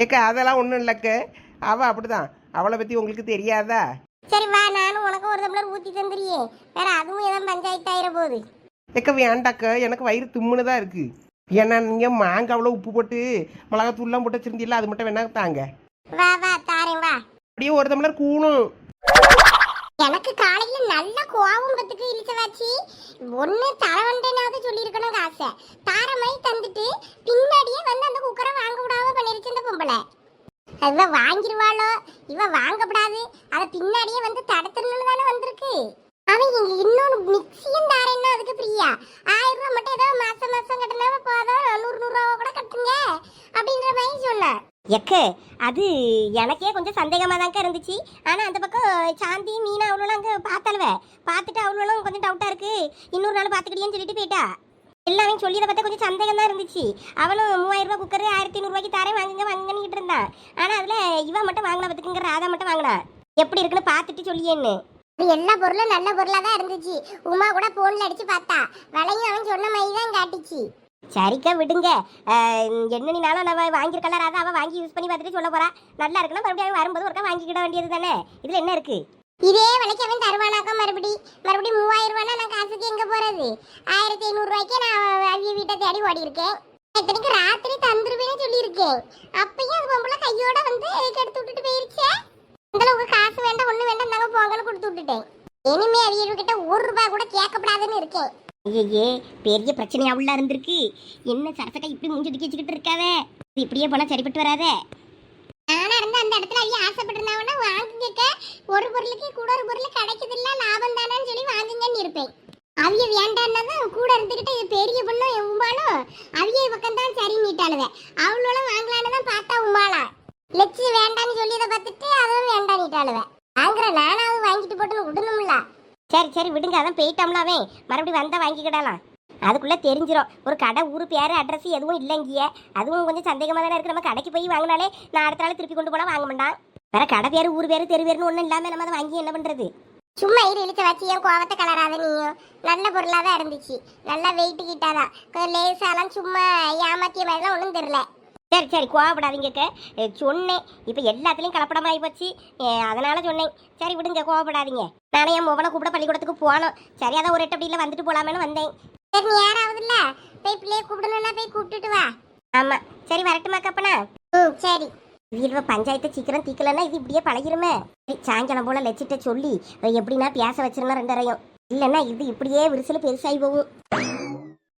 ஏக்கா அதெல்லாம் ஒன்றும் இல்லைக்க, அவள் அப்படிதான். அவளை பற்றி உங்களுக்கு தெரியாதா? சரி வா, நானும் உனக்கு ஒரு டம்ளர் ஊற்றி தந்துறியே, வேற அதுவும் ஏதாவது பஞ்சாயத்து ஆயிர போகுது. ஏக்க வேண்டாக்க, எனக்கு வயிறு தும்முன்னு தான் இருக்கு. ஏன்னா நீங்கள் மாங்காவில் உப்பு போட்டு மிளகாத்தூள்லாம் போட்டு வச்சிருந்தீங்களா, அது மட்டும் வேணா தாங்க. வா வா தாரேன் வா. அப்படியே ஒரு டம்ளர் கூணும். எனக்கு காலையில நல்ல கோவம் பத்துக்கு இழிச்சவாச்சி. ஒன்னு தலைவண்டேனாவது சொல்லியிருக்கணும் ஆசை. தாரமாய் தந்துட்டு பின்னாடியே வந்து அந்த குக்கரை வாங்க விடாம பண்ணிருச்சு இந்த பொம்பளை. இவ வாங்கிருவாளோ, இவ வாங்கப்படாது, அதை பின்னாடியே வந்து தடுத்துடணும்னு தானே வந்திருக்கு. அவன் இங்க இன்னொன்னு மிக்சியும் தாரேன்னா அதுக்கு பிரியா 1000 ரூபாய் மட்டும் ஏதோ மாசம் மாசம் கட்டினா போதும், 100 ரூபா கூட கட்டுங்க அப்படின்ற மாதிரி சொன்னான். எக்கு அது எனக்கே கொஞ்சம் சந்தேகமாக தாங்க இருந்துச்சு. ஆனால் அந்த பக்கம் சாந்தி மீனா அவ்வளோலாம் அங்கே பார்த்தாலுவ, பார்த்துட்டு அவ்வளோலாம் கொஞ்சம் டவுட்டாக இருக்கு, இன்னொரு நாள் பார்த்துக்கிட்டேன்னு சொல்லிட்டு போயிட்டா. எல்லாமே சொல்லியதை பார்த்தா கொஞ்சம் சந்தேகம் தான் இருந்துச்சு. அவளும் 3000 ரூபா குக்கர் 1500 ரூபாய்க்கு தரேன் வாங்குங்க வாங்கிட்டு இருந்தான். ஆனால் அதில் இவன் மட்டும் வாங்கினா பத்துக்குங்கிற ராதா மட்டும் வாங்கினா. எப்படி இருக்குன்னு பார்த்துட்டு சொல்லியேன்னு. எல்லா பொருளும் நல்ல பொருளாக தான் இருந்துச்சு. உமா கூட ஃபோனில் அடிச்சு பார்த்தா, விலையும் அவன் சொன்ன மாதிரி தான் காட்டிச்சு. சரிக்கா விடுங்க, என்னன்னாலும் நம்ம வாங்கியிருக்கலாம், ராதா அவள் வாங்கி யூஸ் பண்ணி பார்த்துட்டு சொல்ல போறா. நல்லா இருக்குன்னா மறுபடியும் வரும்போது ஒருக்கா வாங்கிக்கிட வேண்டியது தானே, இதில் என்ன இருக்கு? இதே விலைக்கு அவன் தருவானாக்கா மறுபடியும் 3000 ரூபாய்னா நான் காசுக்கு எங்க போறது? 1500 ரூபாய்க்கே நான் அவிய வீட்டை தேடி ஓடி இருக்கேன். இத்தனைக்கு ராத்திரி தந்துருவேன்னு சொல்லியிருக்கேன். அப்பயும் அது பொம்பளை கையோட வந்து கெடுத்து விட்டுட்டு போயிருச்சே. அந்த அளவுக்கு காசு வேண்டாம் ஒண்ணு வேண்டாம் நாங்க போங்கன்னு கொடுத்து விட்டுட்டேன். இனிமே அவியர்கிட்ட 1 ரூபாய் கூட கேட்கப்படாதுன்னு இருக்கேன். ஐயே பெரிய பிரச்சனையா உள்ள இருந்திருக்கு. என்ன சரசக்கா இப்படி மூஞ்சி வச்சுக்கிட்டு இருக்காவே? இப்படியே போனா சரிப்பட்டு வராதே. நானா இருந்து அந்த இடத்துல அவிய ஆசைப்பட்டிருந்தாங்கன்னா வாங்குங்க, ஒரு பொருளுக்கு கூட ஒரு பொருள் கிடைக்குது இல்ல, லாபம் தானேன்னு சொல்லி வாங்குங்கன்னு இருப்பேன். அவிய வேண்டான்னதான் கூட இருந்துகிட்டு பெரிய பொண்ணும் உமானும் அவிய பக்கம் தான் சரி நீட்டாளுவ. அவளும் வாங்கலான்னு தான் பார்த்தா உமாளா லட்சி வேண்டான்னு சொல்லி இதை பார்த்துட்டு அதுவும் வேண்டாம் நீட்டாளுவ. வாங்குற நானாவது வாங்கிட்டு போட்டுன்னு விடணும்ல. சரி சரி விடுங்க, அதான் போயிட்டோம்லாவே, மறுபடியும் வந்தா வாங்கிக்கிடலாம். அதுக்குள்ள தெரிஞ்சிடும் ஒரு கடை ஊரு பேரு அட்ரஸ் எதுவும் இல்லைங்கிய. அதுவும் கொஞ்சம் சந்தேகமாக தானே இருக்கு. நம்ம கடைக்கு போய் வாங்கினாலே நான் அடுத்த நாள் திருப்பி கொண்டு போனா வாங்க மாட்டான். வேற கடை பேரு ஊர் பேரு தெரு பேருன்னு ஒன்றும் இல்லாம நம்ம அதை வாங்கி என்ன பண்றது? சும்மா இழுச்ச வச்சு என் கோவத்தை கலராத நீயும். நல்ல பொருளாக தான் இருந்துச்சு, நல்லா வெயிட்டு கிட்டாதான், லேசாலாம் சும்மா ஏமாத்திய மாதிரிலாம் ஒன்றும் தெரியல. சரி சரி கோவப்படாதீங்க, சொன்னேன். இப்போ எல்லாத்துலேயும் கலப்படமாகி போச்சு, அதனால சொன்னேன். சரி விடுங்க, கோவப்படாதீங்க. நானே என் மொபைலை கூப்பிட பள்ளிக்கூடத்துக்கு போனோம். சரி அதான் ஒரு 8 அப்படியில் வந்துட்டு போகலாமேன்னு வந்தேன். சரி நீ யாராவதுல்ல போய் பிள்ளைய கூப்பிடணும்னா போய் கூப்பிட்டுட்டு வா. ஆமாம் சரி வரட்டுமா கப்பனா? சரி. வீடு பஞ்சாயத்து சீக்கிரம் தீக்கலன்னா இது இப்படியே பழகிருமே. சாயங்காலம் போல லட்சிட்ட சொல்லி எப்படின்னா பேச வச்சிருந்தா 2 இல்லைன்னா இது இப்படியே விரிசல் பெருசாகி போகும்.